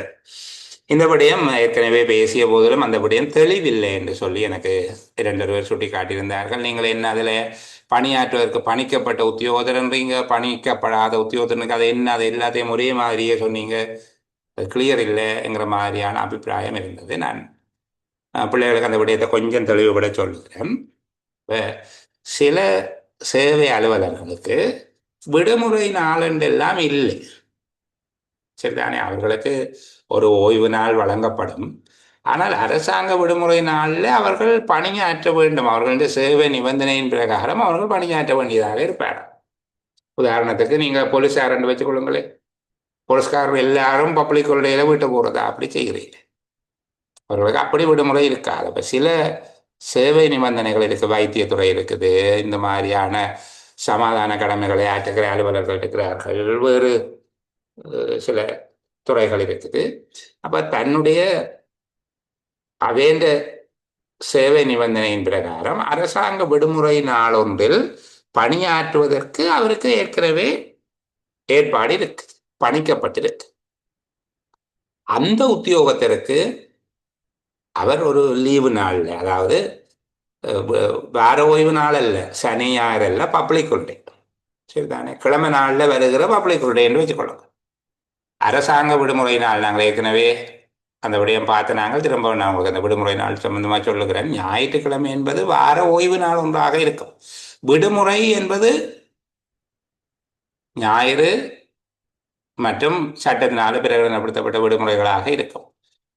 இந்த விடயம் ஏற்கனவே பேசிய போதிலும் அந்த விடயம் தெளிவில்லை என்று சொல்லி எனக்கு 2 பேர் சுட்டி காட்டியிருந்தார்கள். நீங்கள் என்ன அதில் பணியாற்றுவதற்கு பணிக்கப்பட்ட உத்தியோகத்தர்ன்றீங்க, பணிக்கப்படாத உத்தியோகத்தருக்கு அது என்ன, அது எல்லாத்தையும் ஒரே மாதிரியே சொன்னீங்க, அது கிளியர் இல்லைங்கிற மாதிரியான அபிப்பிராயம் இருந்தது. நான் பிள்ளைகளுக்கு அந்த விடயத்தை கொஞ்சம் தெளிவுபட சொல்லுகிறேன். சில சேவை அலுவலர்களுக்கு விடுமுறை நாளென்றெல்லாம் இல்லை, சரிதானே? அவர்களுக்கு ஒரு ஓய்வு நாள் வழங்கப்படும். ஆனால் அரசாங்க விடுமுறை நாளில் அவர்கள் பணியாற்ற வேண்டும். அவர்களுடைய சேவை நிபந்தனையின் பிரகாரம் அவர்கள் பணியாற்ற வேண்டியதாக இருப்பார். உதாரணத்துக்கு நீங்கள் போலீஸார் என்று வச்சுக்கொள்ளுங்களேன். போலீஸ்காரர் எல்லாரும் பப்ளிக் ஹாலிடேல வீட்டை போகிறதா அப்படி செய்கிறீங்க. அவர்களுக்கு அப்படி விடுமுறை இருக்காது. அப்போ சில சேவை நிபந்தனைகள் இருக்குது. வைத்தியத்துறை இருக்குது, இந்த மாதிரியான சமாதான கடமைகளை ஆற்றுகிற அலுவலர்கள் இருக்கிறார்கள், வேறு சில துறைகள் இருக்குது. அப்போ தன்னுடைய அவேண்ட சேவை நிபந்தனையின் பிரகாரம் அரசாங்க விடுமுறை நாளொன்றில் பணியாற்றுவதற்கு அவருக்கு ஏற்கனவே ஏற்பாடு இருக்கு, பணிக்கப்பட்டிருக்கு. அந்த உத்தியோகத்திற்கு அவர் ஒரு லீவு நாளில், அதாவது வேற ஓய்வு நாள் அல்ல, சனி ஞாயிறு அல்ல, பப்ளிக் ஹாலிடே, சரிதானே? கிழமை நாளில் வருகிற பப்ளிக் ஹாலிடே என்று வச்சுக்கொள்ளுங்க. அரசாங்க விடுமுறை நாள் நாங்கள் ஏற்கனவே அந்த விடயம் பார்த்து நாங்கள் திரும்ப நான் உங்களுக்கு அந்த விடுமுறை நாள் சம்பந்தமாக சொல்லுகிறேன். ஞாயிற்றுக்கிழமை என்பது வார ஓய்வு நாள் ஒன்றாக இருக்கும். விடுமுறை என்பது ஞாயிறு மற்றும் சட்டத்தினால பிரகடனப்படுத்தப்பட்ட விடுமுறைகளாக இருக்கும்.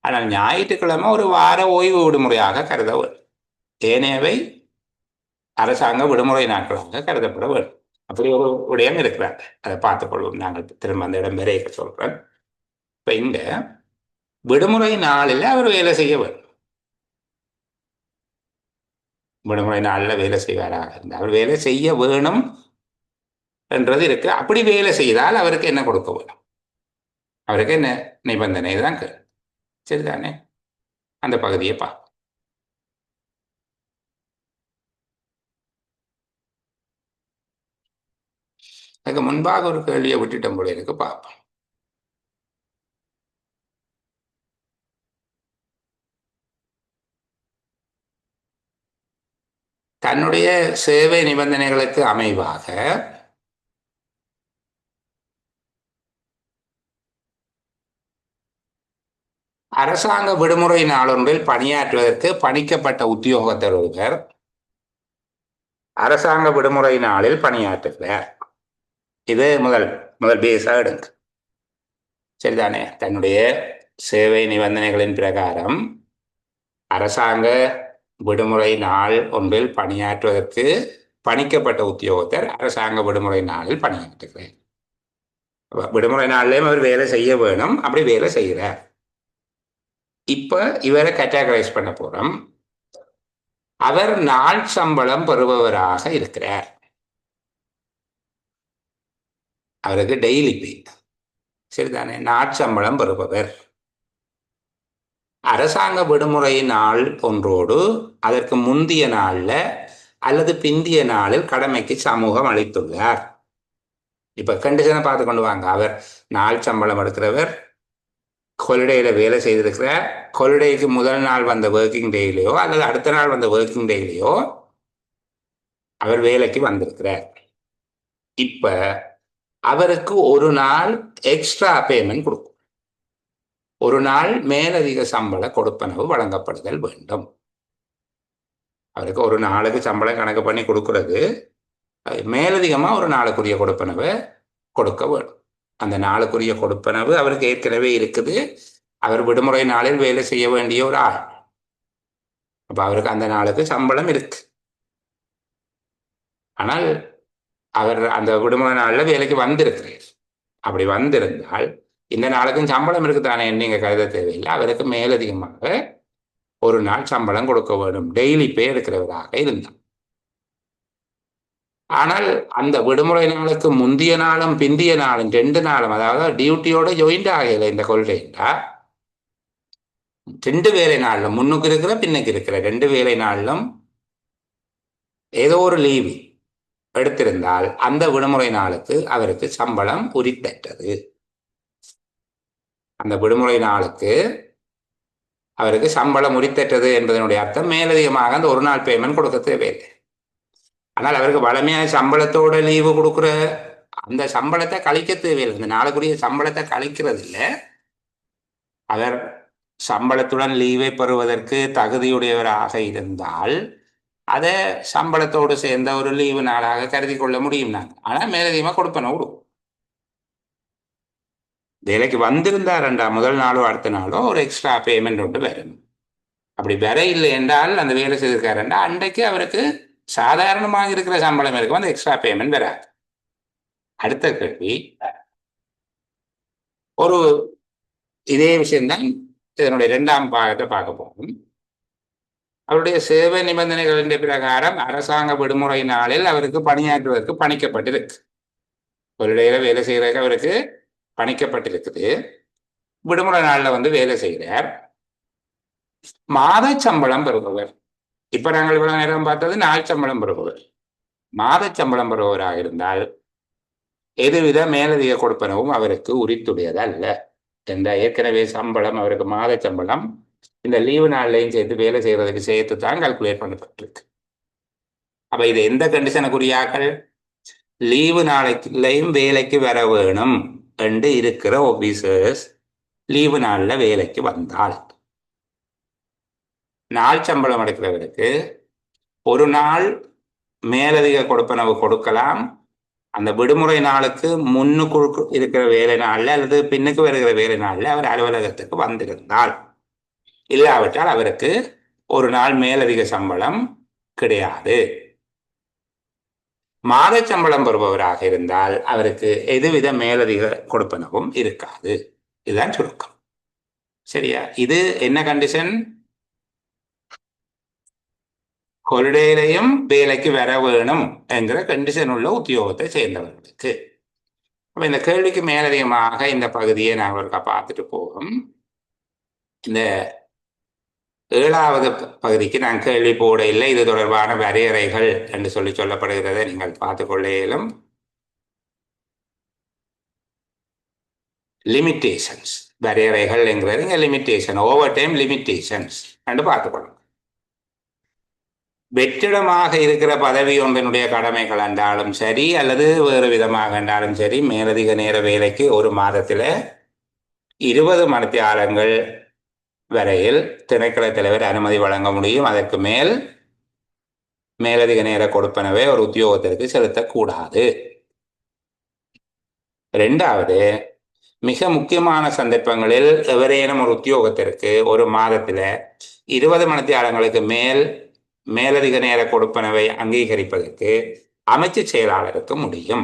ஆனால் ஞாயிற்றுக்கிழமை ஒரு வார ஓய்வு விடுமுறையாக கருத வேண்டும். ஏனையவை அரசாங்க விடுமுறை நாட்களாக கருதப்பட வேண்டும். அப்படி ஒரு விடயம் இருக்கிறாங்க. அதை பார்த்துக்கொள்வோம். நாங்கள் திரும்ப அந்த இடம் வரைய சொல்றேன். இப்ப இந்த விடுமுறை நாளில் அவர் வேலை செய்ய வேண்டும். விடுமுறை நாளில் வேலை செய்வாராக இருந்தால் அவர் வேலை செய்ய வேணும் என்றது இருக்கு. அப்படி வேலை செய்தால் அவருக்கு என்ன கொடுக்க வேணும்? அவருக்கு என்ன நிபந்தனை தான் சரிதானே? அந்த பகுதியை பார்ப்போம். அதுக்கு முன்பாக ஒரு கேள்வியை விட்டுட்டோம் போல எனக்கு. பார்ப்போம். தன்னுடைய சேவை நிபந்தனைகளுக்கு அமைவாக அரசாங்க விடுமுறை நாளொன்றில் பணியாற்றுவதற்கு பணிக்கப்பட்ட உத்தியோகத்தர் ஒருவர் அரசாங்க விடுமுறை நாளில் பணியாற்றுகிறார். இது முதல் பேஸா எடுங்க. சரிதானே? தன்னுடைய சேவை நிபந்தனைகளின் பிரகாரம் அரசாங்க விடுமுறை நாள் ஒன்றில் பணியாற்றுவதற்கு பணிக்கப்பட்ட உத்தியோகத்தர் அரசாங்க விடுமுறை நாளில் பணியாற்றுகிறார். விடுமுறை நாள்லயும் அவர் வேலை செய்ய வேணும். அப்படி வேலை செய்கிறார். இப்ப இவரை கேட்டகரைஸ் பண்ண போறோம். அவர் நாள் சம்பளம் பெறுபவராக இருக்கிறார். அவருக்கு டெய்லி பே. சரிதானே? நாட்சம்பளம் பெறுபவர். அரசாங்க விடுமுறை நாள் ஒன்றோடு அதற்கு முந்திய நாள்ல அல்லது பிந்திய நாளில் கடமைக்கு சமூகம் அளித்துள்ளார். இப்ப கண்டிஷனை பார்த்து கொண்டு வாங்க. அவர் நாள் சம்பளம் எடுக்கிறவர், ஹாலிடேயில வேலை செய்திருக்கிறார். ஹாலிடேக்கு முதல் நாள் வந்த ஒர்க்கிங் டேயிலையோ அல்லது அடுத்த நாள் வந்த ஒர்க்கிங் டேயிலையோ அவர் வேலைக்கு வந்திருக்கிறார். இப்ப அவருக்கு ஒரு நாள் எக்ஸ்ட்ரா பேமெண்ட் கொடுக்கும். ஒரு நாள் மேலதிக சம்பள கொடுப்பனவு வழங்கப்படுதல் வேண்டும். அவருக்கு ஒரு நாளுக்கு சம்பளம் கணக்கு பண்ணி கொடுக்கறது மேலதிகமா ஒரு நாளுக்குரிய கொடுப்பனவை கொடுக்க வேண்டும். அந்த நாளுக்குரிய கொடுப்பனவு அவருக்கு ஏற்கனவே இருக்குது. அவர் விடுமுறை நாளில் வேலை செய்ய வேண்டிய ஒரு ஆள். அப்ப அவருக்கு அந்த நாளுக்கு சம்பளம் இருக்கு. ஆனால் அவர் அந்த விடுமுறை நாளில் வேலைக்கு வந்திருக்கிறார். அப்படி வந்திருந்தால் இந்த நாளுக்கும் சம்பளம் இருக்குதானே நீங்க கருத தேவையில்லை. அவருக்கு மேலதிகமாக ஒரு நாள் சம்பளம் கொடுக்க வேண்டும். டெய்லி பே எடுக்கிறவராக இருந்தார். ஆனால் அந்த விடுமுறை நாளுக்கு முந்திய நாளும் பிந்திய நாளும் 2 நாளும், அதாவது டியூட்டியோட ஜாயிண்ட் ஆகல இந்த கொள்கைண்டா 2 வேலை நாளிலும், முன்னுக்கு இருக்கிற பின்னுக்கு இருக்கிற 2 வேலை நாளிலும் ஏதோ ஒரு லீவு எடுத்திருந்தால் அந்த விடுமுறை நாளுக்கு அவருக்கு சம்பளம் உரித்தற்றது. அந்த விடுமுறை நாளுக்கு அவருக்கு சம்பளம் உரித்தற்றது என்பதனுடைய அர்த்தம் மேலதிகமாக அந்த ஒரு நாள் பேமெண்ட் கொடுக்க தேவையில்லை. ஆனால் அவருக்கு வளமையான சம்பளத்தோட லீவு கொடுக்குற அந்த சம்பளத்தை கழிக்க தேவையில்லை. இந்த நாளுக்குரிய சம்பளத்தை கழிக்கிறது இல்லை. அவர் சம்பளத்துடன் லீவை பெறுவதற்கு தகுதியுடையவராக இருந்தால் அதை சம்பளத்தோடு சேர்ந்த ஒரு லீவு நாளாக கருதி கொள்ள முடியும் நாங்கள். ஆனால் மேலதிகமாக கொடுப்பன விடும். வேலைக்கு வந்திருந்தாருண்டா முதல் நாளோ அடுத்த நாளோ ஒரு எக்ஸ்ட்ரா பேமெண்ட் ஒன்று வரணும். அப்படி வர இல்லை என்றால் அந்த வேலை செய்திருக்காருண்டா அன்றைக்கு அவருக்கு சாதாரணமாக இருக்கிற சம்பளம் இருக்கும், அந்த எக்ஸ்ட்ரா பேமெண்ட் வராது. அடுத்த கேள்வி, ஒரு இதே விஷயம்தான் இதனுடைய 2ஆம் பாகத்தை பார்க்க போகும். அவருடைய சேவை நிபந்தனைகளின் பிரகாரம் அரசாங்க விடுமுறை நாளில் அவருக்கு பணியாற்றுவதற்கு பணிக்கப்பட்டிருக்கு. ஒரு இடையில வேலை செய்யறதுக்கு அவருக்கு பணிக்கப்பட்டிருக்குது. விடுமுறை நாளில் வந்து வேலை செய்கிறார். மாத சம்பளம் பெறுபவர். இப்ப நாங்கள் இவ்வளவு நேரம் பார்த்தது நாள் சம்பளம் பெறுபவர். மாத சம்பளம் பெறுபவராக இருந்தால் எதுவித மேலதிக கொடுப்பனவும் அவருக்கு உரித்துடையது அல்ல. என்ற ஏற்கனவே சம்பளம் அவருக்கு மாத சம்பளம் இந்த லீவு நாள்லையும் சேர்த்து வேலை செய்யறதுக்கு சேர்த்து தான் கால்குலேட் பண்ணப்பட்டிருக்கு. அப்ப இது எந்த கண்டிஷனுக்குரியாக்கள்? லீவு நாளைக்குள்ளையும் வேலைக்கு வர வேணும் என்று இருக்கிற ஆபீசர்ஸ் லீவு நாளில் வேலைக்கு வந்தால் நாள் சம்பளம் எடுக்கிறவருக்கு ஒரு நாள் மேலதிக கொடுப்பனவு கொடுக்கலாம். அந்த விடுமுறை நாளுக்கு முன்னுக்கு இருக்கிற வேலை நாளில் அல்லது பின்னுக்கு வருகிற வேலை நாளில் அவர் அலுவலகத்துக்கு வந்திருந்தால், இல்லாவிட்டால் அவருக்கு ஒரு நாள் மேலதிக சம்பளம் கிடையாது. மாத சம்பளம் பெறுபவராக இருந்தால் அவருக்கு எதுவித மேலதிக கொடுப்பனவும் இருக்காது. இதுதான் சுருக்கம். சரியா? இது என்ன கண்டிஷன்? ஹொலிடேலையும் வேலைக்கு வர வேணும் என்கிற கண்டிஷன் உள்ள உத்தியோகத்தை சேர்ந்தவர்களுக்கு. அப்ப இந்த கேள்விக்கு மேலதிகமாக இந்த பகுதியை நாங்கள் பார்த்துட்டு போவோம். இந்த 7வது பகுதிக்கு நான் கேள்வி போட இல்லை. இது தொடர்பான வரையறைகள் என்று சொல்லப்படுகிறதை நீங்கள் பார்த்துக்கொள்ள இயலும். லிமிட்டேஷன்ஸ், வரையறைகள் என்கிறது இங்கே லிமிட்டேஷன், ஓவர் டைம் லிமிட்டேஷன்ஸ் என்று பார்த்துக்கொள்ளும். வெற்றிடமாக இருக்கிற பதவி ஒன்றினுடைய கடமைகள் என்றாலும் சரி அல்லது வேறு விதமாக என்றாலும் சரி, மேலதிக நேர வேலைக்கு ஒரு மாதத்தில் 20 மணித்தியாலங்கள் வரையில் திணைக்கள தலைவர் அனுமதி வழங்க முடியும். அதற்கு மேல் மேலதிக நேர கொடுப்பனவை ஒரு உத்தியோகத்திற்கு செலுத்தக்கூடாது. 2வது, மிக முக்கியமான சந்தர்ப்பங்களில் எவரேனும் ஒரு உத்தியோகத்திற்கு ஒரு மாதத்தில் 20 மணித்தியாலங்களுக்கு மேல் மேலதிக நேர கொடுப்பனவை அங்கீகரிப்பதற்கு அமைச்சு செயலாளருக்கு முடியும்.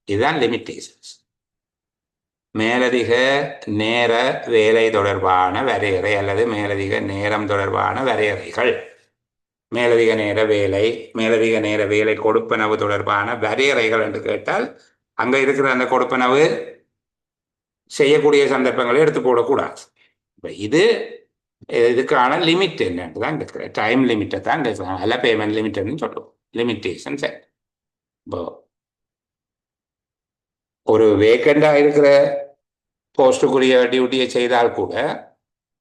இதுதான் லிமிட்டேஷன்ஸ். மேலதிக நேர வேலை தொடர்பான வரையறை அல்லது மேலதிக நேரம் தொடர்பான வரையறைகள். மேலதிக நேர வேலை, மேலதிக நேர வேலை கொடுப்பனவு தொடர்பான வரையறைகள் என்று கேட்டால் அங்கே இருக்கிற அந்த கொடுப்பனவு செய்யக்கூடிய சந்தர்ப்பங்களை எடுத்து போடக்கூடாது. இதுக்கான லிமிட் என்னன்னு தான் இருக்கிற டைம் லிமிட்டை தான் அல்ல பேமெண்ட் லிமிட்னு சொல்லுவோம். லிமிட்டேஷன். சரி, இப்போ ஒரு வேக்கண்டாக இருக்கிற போஸ்ட்டுக்குரிய டியூட்டியை செய்தால் கூட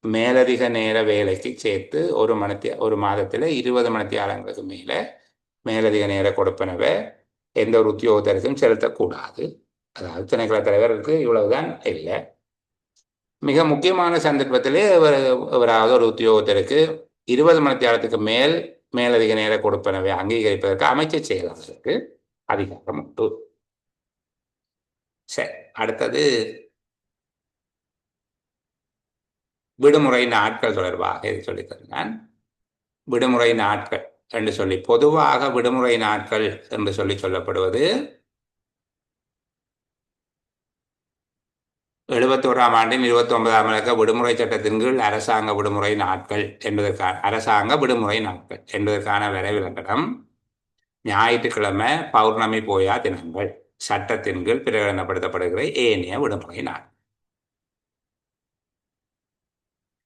மேலதிக நேர வேலைக்கு சேர்த்து ஒரு மாதத்தில் 20 மணித்தியாலங்களுக்கு மேலே மேலதிக நேர கொடுப்பனவை எந்த ஒரு உத்தியோகத்திற்கும் செலுத்தக்கூடாது. அதாவது திணைக்கள தலைவருக்கு இவ்வளவுதான் இல்லை. மிக முக்கியமான சந்தர்ப்பத்திலே அவராவது ஒரு உத்தியோகத்திற்கு 20 மணித்தியாலத்துக்கு மேல் மேலதிக நேர கொடுப்பனவை அங்கீகரிப்பதற்கு அமைச்சர் செயலாளருக்கு அதிகாரம் உண்டு. சரி, அடுத்தது விடுமுறை நாட்கள் தொடர்பாக இது சொல்லித்தருந்தான். விடுமுறை நாட்கள் என்று சொல்லி பொதுவாக விடுமுறை நாட்கள் என்று சொல்லப்படுவது 71ஆம் ஆண்டின் 29ஆம் இலக்க விடுமுறை சட்டத்தின் கீழ் அரசாங்க விடுமுறை நாட்கள் என்பதற்கான வரைவிலக்கணம் ஞாயிற்றுக்கிழமை, பௌர்ணமி போயா தினங்கள் சட்டத்தின் கீழ் பிரகடனப்படுத்தப்படுகிற ஏனைய விடுமுறை நாள்.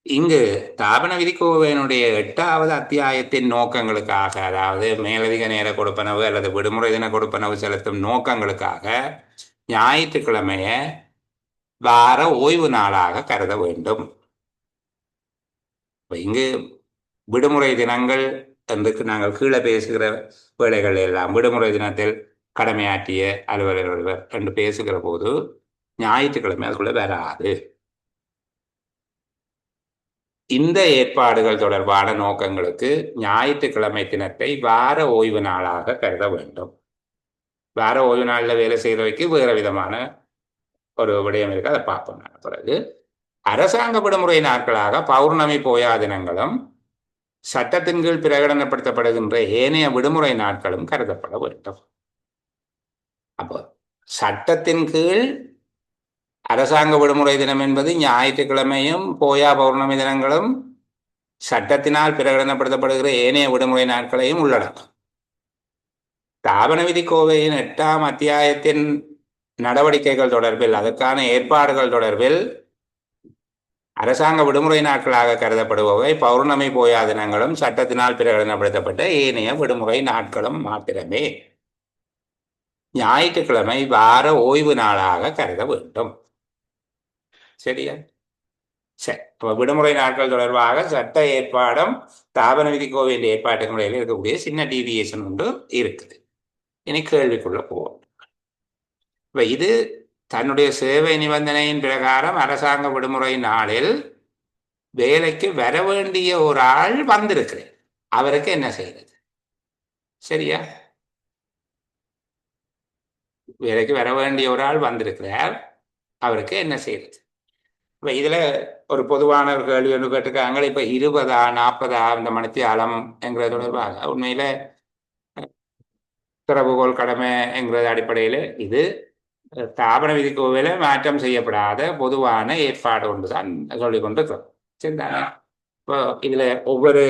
இங்கு தாபன விதிக்கோவையினுடைய 8வது அத்தியாயத்தின் நோக்கங்களுக்காக, அதாவது மேலதிக நேர கொடுப்பனவு அல்லது விடுமுறை தின கொடுப்பனவு செலுத்தும் நோக்கங்களுக்காக ஞாயிற்றுக்கிழமைய வார ஓய்வு நாளாக கருத வேண்டும். இங்கு விடுமுறை தினங்கள் என்று நாங்கள் கீழே பேசுகிற வேலைகள் எல்லாம் விடுமுறை தினத்தில் கடமையாற்றிய அலுவலர்கள் என்று பேசுகிற போது ஞாயிற்றுக்கிழமை அதுக்குள்ள வராது. இந்த ஏற்பாடுகள் தொடர்பான நோக்கங்களுக்கு ஞாயிற்றுக்கிழமை தினத்தை வார ஓய்வு நாளாக கருத வேண்டும். வார ஓய்வு நாளில் வேலை செய்கிறவைக்கு வேறு விதமான ஒரு விடயம் இருக்கு, அதை பார்ப்போம். பிறகு அரசாங்க விடுமுறை நாட்களாக பௌர்ணமி போயா தினங்களும் சட்டத்தின் கீழ் பிரகடனப்படுத்தப்படுகின்ற ஏனைய விடுமுறை நாட்களும் கருதப்பட வேண்டும். அப்போ சட்டத்தின் கீழ் அரசாங்க விடுமுறை தினம் என்பது ஞாயிற்றுக்கிழமையும் போயா பௌர்ணமி தினங்களும் சட்டத்தினால் பிரகடனப்படுத்தப்படுகிற ஏனைய விடுமுறை நாட்களையும் உள்ளடக்கும். தாபன விதிக்கோவையின் 8ஆம் அத்தியாயத்தின் நடவடிக்கைகள் தொடர்பில், அதற்கான ஏற்பாடுகள் தொடர்பில் அரசாங்க விடுமுறை நாட்களாக கருதப்படுபவை பௌர்ணமி போயா தினங்களும் சட்டத்தினால் பிரகடனப்படுத்தப்பட்ட ஏனைய விடுமுறை நாட்களும் மாத்திரமே. ஞாயிற்றுக்கிழமை வார ஓய்வு நாளாக கருத வேண்டும். சரியா? சரி, விடுமுறை நாட்கள் தொடர்பாக சட்ட ஏற்பாடும் தாபன விதிக்கோவையின் ஏற்பாட்டுக்கு முறையில் இருக்கக்கூடிய சின்ன டீவியேஷன் ஒன்று இருக்குது. இனி கேள்விக்குள்ள போவோம். இது தன்னுடைய சேவை நிபந்தனையின் பிரகாரம் அரசாங்க விடுமுறை நாளில் வேலைக்கு வர வேண்டிய ஒரு ஆள் வந்திருக்கிறேன், அவருக்கு என்ன செய்யறது? சரியா? வேலைக்கு வர வேண்டிய ஒரு ஆள் வந்திருக்கிறார், அவருக்கு என்ன செய்யறது? இப்ப இதுல ஒரு பொதுவான ஒரு கேள்வி ஒன்று கேட்டிருக்காங்க. இப்ப 20 40 இந்த மணித்தியாலம் என்கிறது தொடர்பாக உண்மையில திறவுகோல் கடமை என்கிறது அடிப்படையில் இது ஸ்தாபன விதிக்கோவில மாற்றம் செய்யப்படாத பொதுவான ஏற்பாடு ஒன்றுதான் சொல்லிக் கொண்டிருக்கிறோம். சரிதானே? இப்போ இதுல ஒவ்வொரு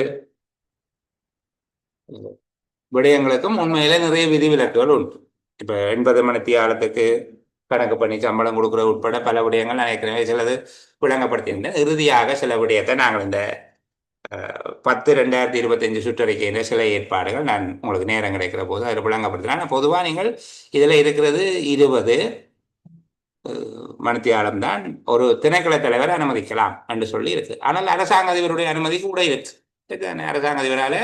விடயங்களுக்கும் உண்மையில நிறைய விதிவிலக்குகள் உண்டு. இப்ப 80 மணித்தியாலத்துக்கு கணக்கு பண்ணி சம்பளம் கொடுக்குற உட்பட பல விடயங்கள் நான் ஏற்கனவே சிலது விளங்கப்படுத்தியிருந்தேன். இறுதியாக சில விடயத்தை நாங்கள் இந்த 10/2025 சுற்றறிக்கையில சில ஏற்பாடுகள் நான் உங்களுக்கு நேரம் கிடைக்கிற போது அதில் விளங்கப்படுத்தினேன். பொதுவாக நீங்கள் இதில் இருக்கிறது 20 மணித்தியாலம் தான் ஒரு திணைக்கள தலைவர் அனுமதிக்கலாம் என்று சொல்லி இருக்கு. ஆனால் அரசாங்க அதிபருடைய அனுமதி கூட இருக்கு. அரசாங்க அதிபரால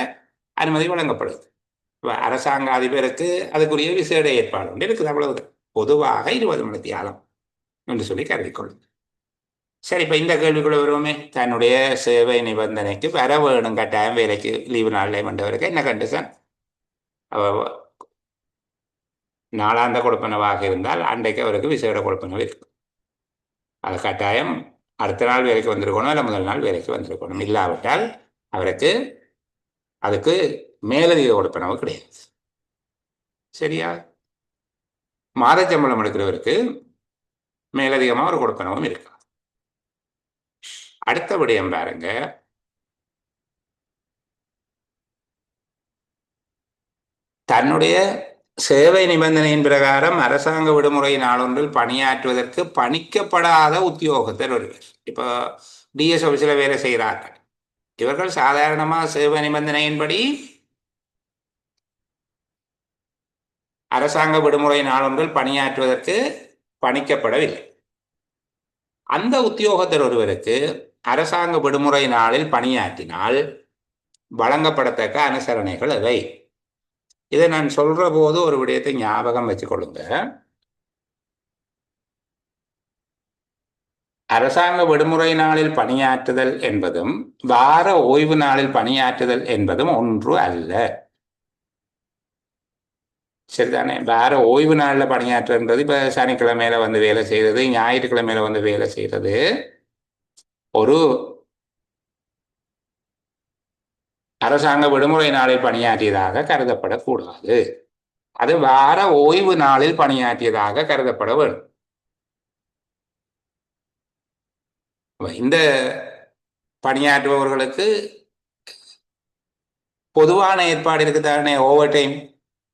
அனுமதி வழங்கப்படுது. அரசாங்க அதிபருக்கு அதுக்குரிய விசேட ஏற்பாடு ஒன்று இருக்குது, அவ்வளவு. பொதுவாக 20 மணித்தியாலம் என்று சொல்லி கருதிக்கொள்ளும். சரி, இப்ப இந்த கேள்விக்குள்ள வருவோமே. தன்னுடைய சேவை நிபந்தனைக்கு வர வேணும் கட்டாயம் வேலைக்கு லீவு நாளில் வந்தவருக்கு என்ன கண்டிஷன்? நாளாந்த கொடுப்பனவாக இருந்தால் அன்றைக்கு அவருக்கு விசேட கொடுப்பனவு இருக்கு. அது கட்டாயம் அடுத்த நாள் வேலைக்கு வந்திருக்கணும், இல்லை முதல் நாள் வேலைக்கு வந்திருக்கணும். இல்லாவிட்டால் அவருக்கு அதுக்கு மேலதிக கொடுப்பனவு கிடையாது. சரியா? மாத சம்பளம் எடுக்கிறவருக்கு மேலதிகமாக ஒரு கொடுப்பனவும் இருக்கு. அடுத்த விடயம் பாருங்க. தன்னுடைய சேவை நிபந்தனையின் பிரகாரம் அரசாங்க விடுமுறை நாளொன்றில் பணியாற்றுவதற்கு பணிக்கப்படாத உத்தியோகத்தர் ஒருவர். இப்போ டிஎஸ் ஆஃபீஸில் வேலை செய்கிறார்கள். இவர்கள் சாதாரணமாக சேவை நிபந்தனையின்படி அரசாங்க விடுமுறை நாளொன்றில் பணியாற்றுவதற்கு பணிக்கப்படவில்லை. அந்த உத்தியோகத்தர் ஒருவருக்கு அரசாங்க விடுமுறை நாளில் பணியாற்றினால் வழங்கப்படத்தக்க அனுசரணைகள் எவை? இதை நான் சொல்ற போது ஒரு விடயத்தை ஞாபகம் வச்சுக்கொள்ளுங்க. அரசாங்க விடுமுறை நாளில் பணியாற்றுதல் என்பதும் வார ஓய்வு நாளில் பணியாற்றுதல் என்பதும் ஒன்று அல்ல. சரிதானே? வார ஓய்வு நாளில் பணியாற்றுன்றது இப்ப சனிக்கிழமையில வந்து வேலை செய்யறது, ஞாயிற்றுக்கிழமையில வந்து வேலை செய்யறது ஒரு அரசாங்க விடுமுறை நாளில் பணியாற்றியதாக கருதப்படக்கூடாது. அது வார ஓய்வு நாளில் பணியாற்றியதாக கருதப்பட வேண்டும். இந்த பணியாற்றுபவர்களுக்கு பொதுவான ஏற்பாடு இருக்குதானே.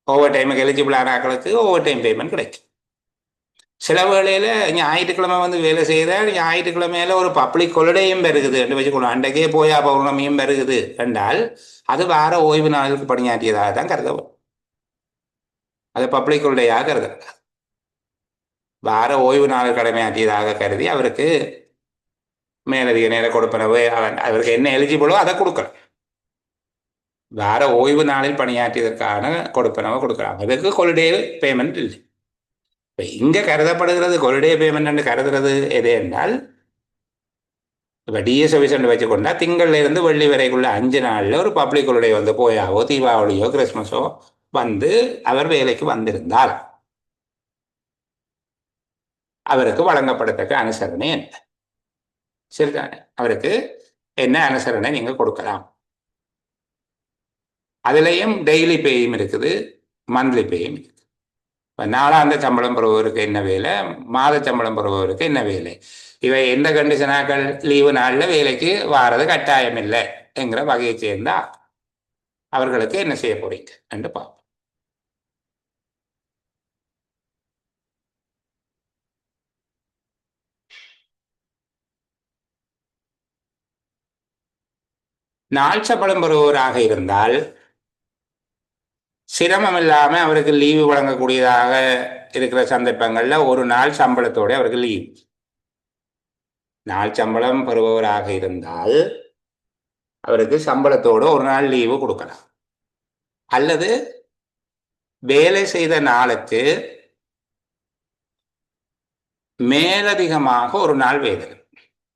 ஓவர் டைமுக்கு எலிஜிபிள் ஆனாக்களுக்கு ஓவர் டைம் பேமெண்ட் கிடைக்கும். சில வேளையில ஞாயிற்றுக்கிழமை வந்து வேலை செய்தால் ஞாயிற்றுக்கிழமையில ஒரு பப்ளிக் ஹாலிடேயும் பெருகுது என்று வச்சுக்கணும். அன்றைக்கே போயா பௌர்ணமியும் பெருகுது என்றால் அது வார ஓய்வு நாளுக்கு பணியாற்றியதாக தான் கருதவும். அது பப்ளிக் ஹாலிடேயாக கருதப்படாது. வார ஓய்வு நாள் கடமையாற்றியதாக கருதி அவருக்கு மேலதிக நேர கொடுப்பனவு அவருக்கு என்ன எலிஜிபிளோ அதை கொடுக்கலாம். வார ஓய்வு நாளில் பணியாற்றியதற்கான கொடுப்பனவை கொடுக்கலாம். அதுக்கு ஹாலிடே பேமெண்ட் இல்லை. இப்போ இங்க கருதப்படுகிறது ஹாலிடே பேமெண்ட் கருதுறது எது என்றால், இப்போ டிஎஸ் ஆஃபீஸ் வச்சுக்கொண்டா திங்கள்ல இருந்து வெள்ளி வரைக்குள்ள 5 நாள்ல ஒரு பப்ளிக் ஹாலிடே வந்து போயாவோ தீபாவளியோ கிறிஸ்மஸோ வந்து அவர் வேலைக்கு வந்திருந்தால் அவருக்கு வழங்கப்படத்தக்க அனுசரணை என்ன? சரிதானே? அவருக்கு என்ன அனுசரணை நீங்க கொடுக்கலாம்? அதுலேயும் டெய்லி பேயும் இருக்குது, மந்த்லி பேயும் இருக்குது. இப்போ நாளாந்த சம்பளம் பெறுபவருக்கு என்ன வேலை, மாத சம்பளம் பெறுபவருக்கு என்ன வேலை, இவை எந்த கண்டிஷனாக்கள் லீவு நாளில் வேலைக்கு வாரது கட்டாயம் இல்லை என்கிற வகையை சேர்ந்தா அவர்களுக்கு என்ன செய்ய போறீங்க என்று பார்ப்போம். நாள் சம்பளம் பெறுபவராக இருந்தால் சிரமம் இல்லாம அவருக்கு லீவு வழங்கக்கூடியதாக இருக்கிற சந்தர்ப்பங்கள்ல ஒரு நாள் சம்பளத்தோட அவருக்கு லீவ். நாள் சம்பளம் பெறுபவராக இருந்தால் அவருக்கு சம்பளத்தோடு ஒரு நாள் லீவு கொடுக்கலாம். அல்லது வேலை செய்த நாளுக்கு மேலதிகமாக ஒரு நாள் வேதனை,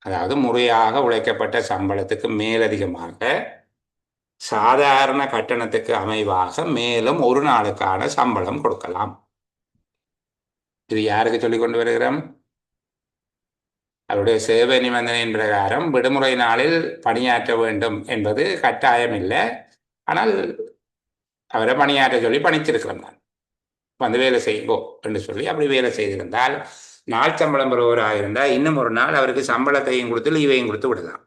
அதாவது முறையாக உழைக்கப்பட்ட சம்பளத்துக்கு மேலதிகமாக சாதாரண கட்டணத்துக்கு அமைவாக மேலும் ஒரு நாளுக்கான சம்பளம் கொடுக்கலாம். இது யாருக்கு சொல்லிக் கொண்டு வருகிறோம்? அவருடைய சேவை நிபந்தனையின் பிரகாரம் விடுமுறை நாளில் பணியாற்ற வேண்டும் என்பது கட்டாயம் இல்லை. ஆனால் அவரை பணியாற்ற சொல்லி பணிச்சிருக்கிறோம். நான் வந்து வேலை செய்யுங்கோ என்று சொல்லி அப்படி வேலை செய்திருந்தால் நாள் சம்பளம் பெறுவராக இருந்தால் இன்னும் ஒரு நாள் அவருக்கு சம்பளத்தையும் கொடுத்து லீவையும் கொடுத்து விடலாம்.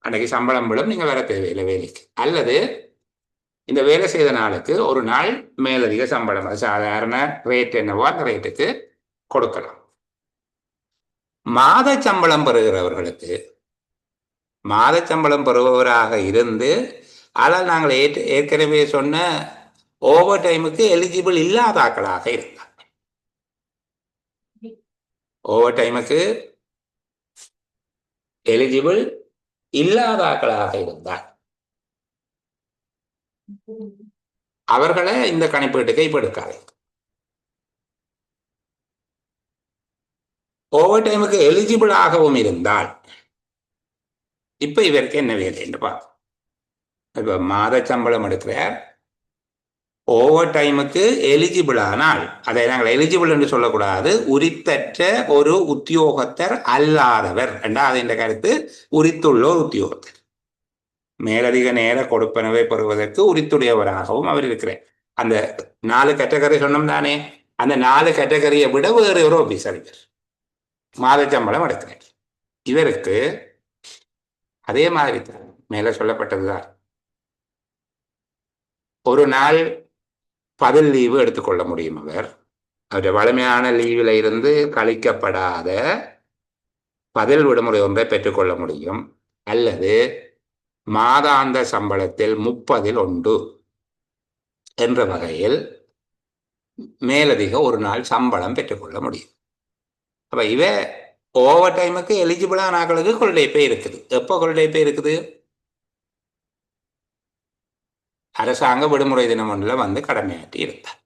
அன்றைக்கு சம்பளம் விடும், நீங்கள் வர தேவையில்லை வேலைக்கு. அல்லது இந்த வேலை செய்த நாளுக்கு ஒரு நாள் மேலதிக சம்பளம், சாதாரண ரேட் என்னவோ அந்த ரேட்டுக்கு கொடுக்கலாம். மாத சம்பளம் பெறுகிறவர்களுக்கு, மாத சம்பளம் பெறுபவராக இருந்து ஆனால் நாங்கள் ஏற்கனவே சொன்ன ஓவர் டைமுக்கு எலிஜிபிள் இல்லாதாக்களாக இருந்தார், ஓவர் டைமுக்கு எலிஜிபிள் இல்லாதாக்களாக இருந்தார், அவர்களை இந்த கணிப்பீட்டுக்கு இப்ப எடுக்காது. ஓவர் டைமுக்கு எலிஜிபிள் ஆகவும் இருந்தால் இப்ப இவருக்கு என்ன வேலை என்று பார்ப்போம். இப்ப மாத சம்பளம் எடுக்கிறார், ஓவர் டைமுக்கு எலிஜிபிள் ஆனால், அதை நாங்கள் எலிஜிபிள் என்று சொல்லக்கூடாது, உரித்தற்ற ஒரு உத்தியோகத்தர் அல்லாதவர் என்றால் அது என்ற கருத்து உரித்துள்ள ஒரு உத்தியோகத்தர், மேலதிக நேர கொடுப்பனவை பெறுவதற்கு உரித்துடையவராகவும் அவர் இருக்கிறார். அந்த 4 கேட்டகரி சொன்னோம் தானே, அந்த 4 கேட்டகரியை விட வேறு ஒரு ஆபீசர் இவர் மாத சம்பளம் எடுக்கிறார். இவருக்கு அதே மாதிரி தான் மேல சொல்லப்பட்டதுதான், ஒரு நாள் பதில் லீவு எடுத்துக்கொள்ள முடியும். அவருடைய வலிமையான லீவில் இருந்து கழிக்கப்படாத பதில் விடுமுறை ஒன்றை பெற்றுக்கொள்ள முடியும். அல்லது மாதாந்த சம்பளத்தில் 30 என்ற வகையில் மேலதிக ஒரு நாள் சம்பளம் பெற்றுக்கொள்ள முடியும். அப்ப இவ ஓவர் டைமுக்கு எலிஜிபிளான ஆக்களுக்கு கொள்கை பே இருக்குது. எப்போ கொள்கை பே இருக்குது? அரசாங்க விடுமுறை தினம் ஒன்றில் வந்து கடமையாற்றி இருந்தார்.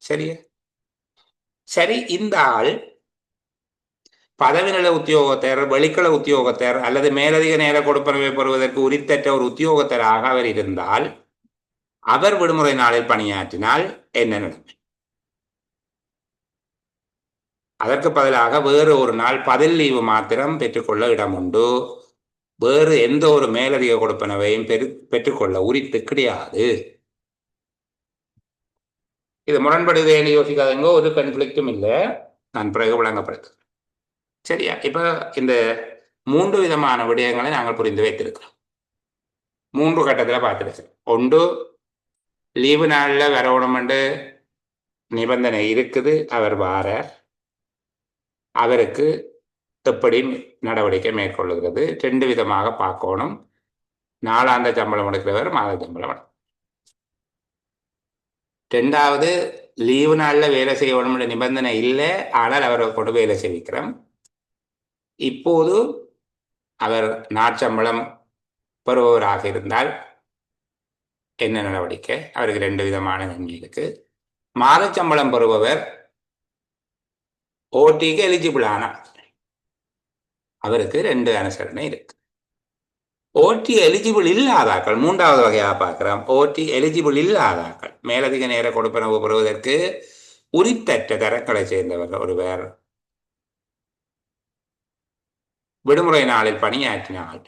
சரியா? சரி, இந்த ஆள் பதவி நிலை உத்தியோகத்தர், வெளிக்கள உத்தியோகத்தர் அல்லது மேலதிக நேர கொடுப்பனவை பெறுவதற்கு உரித்தற்ற ஒரு உத்தியோகத்தராக அவர் இருந்தால் அவர் விடுமுறை நாளில் பணியாற்றினால் என்ன நடக்கும்? அதற்கு பதிலாக வேறு ஒரு நாள் பதில் லீவு மாத்திரம் பெற்றுக்கொள்ள இடம் உண்டு. வேறு எந்த ஒரு மேலதிக கொடுப்பனவையும் பெற்றுக்கொள்ள உரித்து கிடையாது. இது முரண்படுதேன்னு யோசிக்காதங்க, ஒரு கன்ஃபிளிக்டும் இல்லை, நான் பிறகு வழங்கப்படுது. சரியா? இப்ப இந்த 3 விதமான விடயங்களை நாங்கள் புரிந்து வைத்திருக்கிறோம். 3 கட்டத்தில் பார்த்துருக்கோம். ஒன்று, லீவு நாளில் வரணுமென்று நிபந்தனை இருக்குது, அவர் வார, அவருக்கு எப்படி நடவடிக்கை மேற்கொள்ளுகிறது. 2 விதமாக பார்க்கணும். நாளாந்த சம்பளம் எடுக்கிறவர் மாத சம்பளம். 2வது, லீவு நாளில் வேலை செய்யணும்ன்ற நிபந்தனை இல்லை, ஆனால் அவரை கொண்டு வேலை செய்விக்கிறோம். இப்போது அவர் நாட்சம்பளம் பெறுபவராக இருந்தால் என்ன நடவடிக்கை? அவருக்கு 2 விதமான நன்மை இருக்கு. மாத சம்பளம் பெறுபவர் ஓடிக்கு எலிஜிபிள் ஆனால் அவருக்கு 2 அனுசரணை இருக்கு. ஓடி எலிஜிபிள் இல்லாதாக்கள் 3வது வகையாக பார்க்கிறோம். ஓடி எலிஜிபிள் இல்லாதாக்கள், மேலதிக நேர கொடுப்பனவு பெறுவதற்கு உரித்தற்ற தரங்களை சேர்ந்தவர் ஒருவர் விடுமுறை நாளில் பணியாற்றினால்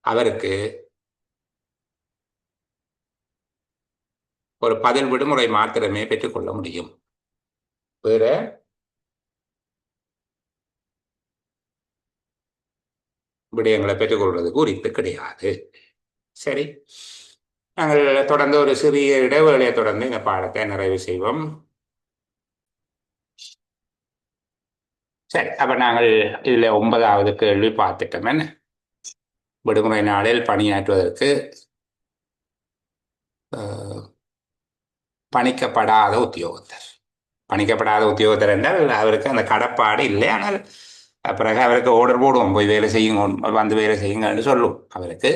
அவருக்கு ஒரு பதில் விடுமுறை மாத்திரமே பெற்றுக்கொள்ள முடியும். வேற விடயங்களை பெற்றுக்கொள்வதற்கு உரித்து கிடையாது. சரி, நாங்கள் தொடர்ந்து ஒரு சிறிய இடைவேளையை தொடர்ந்து இந்த பாடத்தை நிறைவு செய்வோம். சரி, அப்ப நாங்கள் இதுல 9வது கேள்வி பார்த்துட்டோம். என்ன, விடுமுறை நாளில் பணியாற்றுவதற்கு பணிக்கப்படாத உத்தியோகத்தர். பணிக்கப்படாத உத்தியோகத்தர் என்றால் அவருக்கு அந்த கடப்பாடு இல்லை, ஆனால் பிறகு அவருக்கு ஆர்டர் போடுவோம், போய் வேலை செய்யுங்க, வந்து வேலை செய்யுங்கன்னு சொல்லுவோம். அவருக்கு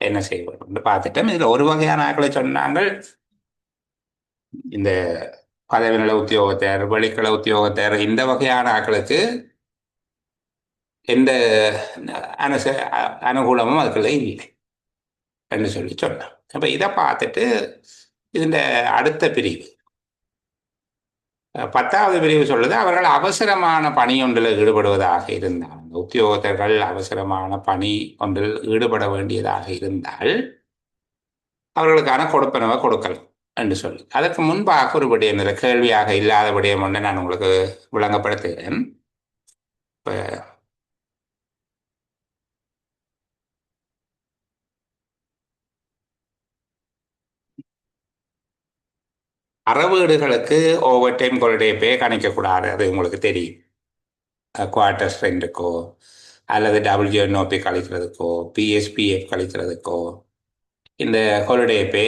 என்ன செய்வோம் பார்த்துட்டோம். இதுல ஒரு வகையான ஆக்களை சொன்னாங்க, இந்த பதவி நிலை உத்தியோகத்தர், வெளிக்கள உத்தியோகத்தர், இந்த வகையான ஆட்களுக்கு எந்த அனுச அனுகூலமும் அதுக்குள்ள இல்லை என்று சொல்லி சொன்னான். அப்ப இதை பார்த்துட்டு இதுல அடுத்த பிரிவு 10வது பிரிவு சொல்லுது, அவர்கள் அவசரமான பணி ஒன்றில் ஈடுபடுவதாக இருந்தால், உத்தியோகத்தர்கள் அவசரமான பணி ஒன்றில் ஈடுபட வேண்டியதாக இருந்தால் அவர்களுக்கான கொடுப்பனவை கொடுக்கலாம் என்று சொல்லி, அதற்கு முன்பாக ஒரு விடயம், கேள்வியாக இல்லாத விடயம் ஒன்று நான் உங்களுக்கு விளங்கப்படுத்துகிறேன். இப்ப அறவீடுகளுக்கு ஓவர் டைம் கொள்கை பே கணிக்கக்கூடாது, அது உங்களுக்கு தெரியும். குவார்டர்ஸ் ரெண்டுக்கோ அல்லது WNOP கழிக்கிறதுக்கோ PSPF கழிக்கிறதுக்கோ இந்த ஹாலிடே பே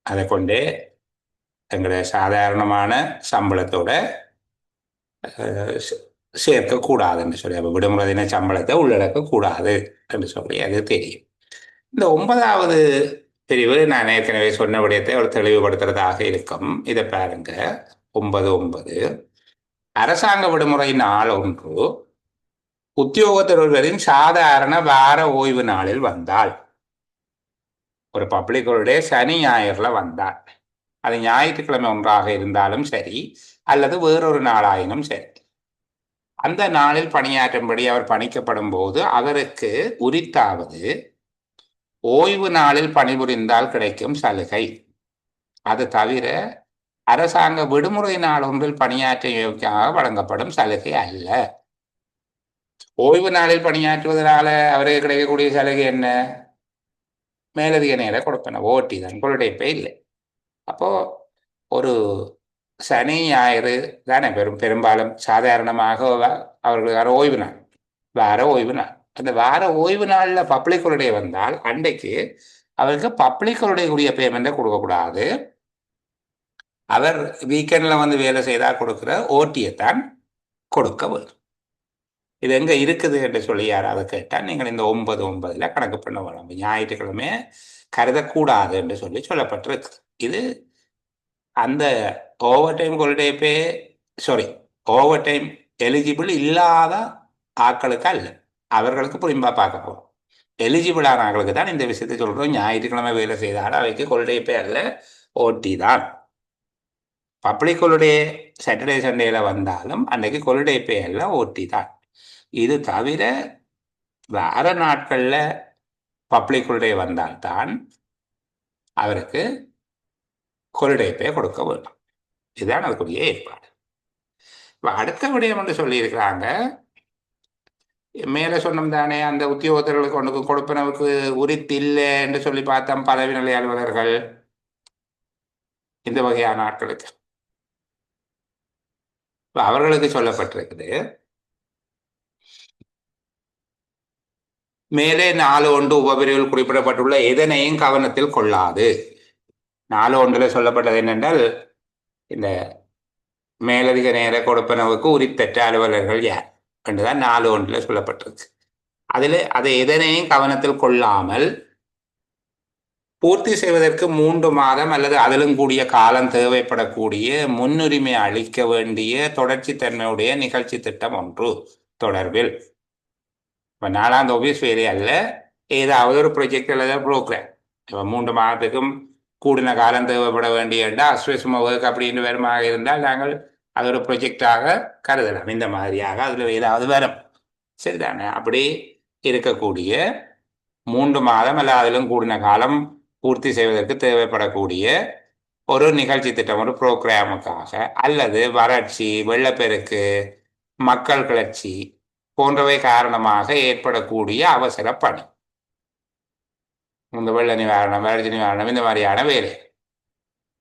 அதை கொண்டு எங்களுடைய சாதாரணமான சம்பளத்தோட சேர்க்கக்கூடாதுன்னு சொல்லி, அப்போ விடுமுறை தின சம்பளத்தை உள்ளடக்கக்கூடாது என்று சொல்லி அது தெரியும். இந்த 9வது பிரிவு நான் ஏற்கனவே சொன்ன விடயத்தை ஒரு தெளிவுபடுத்துறதாக இருக்கும். இதை பாருங்க, 9.9 அரசாங்க விடுமுறை நாள் ஒன்று உத்தியோகத்தர் ஒருவரின் சாதாரண வார ஓய்வு நாளில் வந்தால், ஒரு பப்ளிக் ஹாலிடே சனி ஞாயிறுல வந்தால், அது ஞாயிற்றுக்கிழமை ஒன்றாக இருந்தாலும் சரி அல்லது வேறொரு நாளாயினும் சரி, அந்த நாளில் பணியாற்றும்படி அவர் பணிக்கப்படும் போது அவருக்கு உரித்தாவது ஓய்வு நாளில் பணிபுரிந்தால் கிடைக்கும் சலுகை. அது தவிர அரசாங்க விடுமுறை நாள் ஒன்றில் பணியாற்றியதற்காக வழங்கப்படும் சலுகை அல்ல. ஓய்வு நாளில் பணியாற்றுவதனால அவருக்கு கிடைக்கக்கூடிய சலுகை என்ன? மேலதிக நேரம் கொடுப்பன, ஓட்டி தான், கொள்கைப்பே இல்லை. அப்போ ஒரு சனி ஞாயிறு தானே பெரும்பாலும் சாதாரணமாக அவர்களுக்கு ஓய்வு நாள், வார ஓய்வு நாள். அந்த வார ஓய்வு நாளில் பப்ளிக் ஹாலிடே வந்தால் அன்றைக்கு அவருக்கு பப்ளிக் ஹாலிடேக்குரிய பேமெண்ட்டை கொடுக்கக்கூடாது. அவர் வீக்கெண்டில் வந்து வேலை செய்தால் கொடுக்குற ஓட்டியைத்தான் கொடுக்க வேண்டும். இது எங்கே இருக்குது என்று சொல்லி யாராவது கேட்டால் நீங்கள் இந்த 9.9 கணக்கு பண்ண வேணும். ஞாயிற்றுக்கிழமை கருதக்கூடாது என்று சொல்லி சொல்லப்பட்டிருக்கு. இது அந்த ஓவர் டைம் ஹாலிடே பே ஓவர் டைம் எலிஜிபிள் இல்லாத ஆட்களுக்கு அல்ல, அவர்களுக்கு புரிம்பா பார்க்க போகிறோம். எலிஜிபிளான ஆட்களுக்கு தான் இந்த விஷயத்தை சொல்கிறோம். ஞாயிற்றுக்கிழமை வேலை செய்தால் அவைக்கு ஹாலிடே பே அல்ல, ஓட்டி தான். பப்ளிக் ஹாலிடே சாட்டர்டே சண்டேல வந்தாலும் அன்னைக்கு ஹாலிடே பே அல்ல, ஓட்டி தான். இது தவிர வார நாட்களில் பப்ளிக் ஹாலிடே வந்தால்தான் அவருக்கு ஹாலிடே பே கொடுக்க வேண்டும். இதுதான் அதுக்குரிய ஏற்பாடு. இப்போ அடுத்த விடயம் என்று சொல்லியிருக்கிறாங்க, மேலே சொன்னோம் தானே, அந்த உத்தியோகத்தர்களுக்கு ஒன்றுக்கு கொடுப்பனவுக்கு உரித்து இல்லை என்று சொல்லி பார்த்தோம். பதவி நிலை அலுவலர்கள், இந்த வகையான ஆட்களுக்கு அவர்களுக்கு சொல்லப்பட்டிருக்குது, மேலே 4.1 உபபிரிவில் குறிப்பிடப்பட்டுள்ள எதனையும் கவனத்தில் கொள்ளாது. 4.1 சொல்லப்பட்டது என்னென்றால், இந்த மேலதிக நேர கொடுப்பனவுக்கு உரித்தற்ற அலுவலர்கள் யார் என்றுதான் 4.1 சொல்லப்பட்டிருக்கு. அதை எதனையும் கவனத்தில் கொள்ளாமல் பூர்த்தி செய்வதற்கு 3 மாதம் அல்லது அதிலும் கூடிய காலம் தேவைப்படக்கூடிய முன்னுரிமை அளிக்க வேண்டிய தொடர்ச்சி தன்மையுடைய நிகழ்ச்சி திட்டம் ஒன்று தொடர்பில், இப்போ 4ஆம் ஆஃபீஸ் வேலை அல்ல, ஏதாவது ஒரு ப்ரொஜெக்ட் அல்லது ப்ரோக்ராம், இப்போ 3 மாதத்துக்கும் கூடின காலம் தேவைப்பட வேண்டிய அஸ்வசும ஒர்க் அப்படின்னு வருமாக இருந்தால் நாங்கள் அது ஒரு ப்ரொஜெக்டாக கருதலாம். இந்த மாதிரியாக அதில் ஏதாவது வரும், சரிதானே? அப்படி இருக்கக்கூடிய 3 மாதம் அல்ல அதிலும் கூடின காலம் பூர்த்தி செய்வதற்கு தேவைப்படக்கூடிய ஒரு நிகழ்ச்சி திட்டம், ஒரு ப்ரோக்ராமுக்காக, அல்லது வறட்சி, வெள்ளப்பெருக்கு, மக்கள் கிளர்ச்சி போன்றவை காரணமாக ஏற்படக்கூடிய அவசர பணி, இந்த வெள்ள நிவாரணம், வறட்சி நிவாரணம், இந்த மாதிரியான வேலை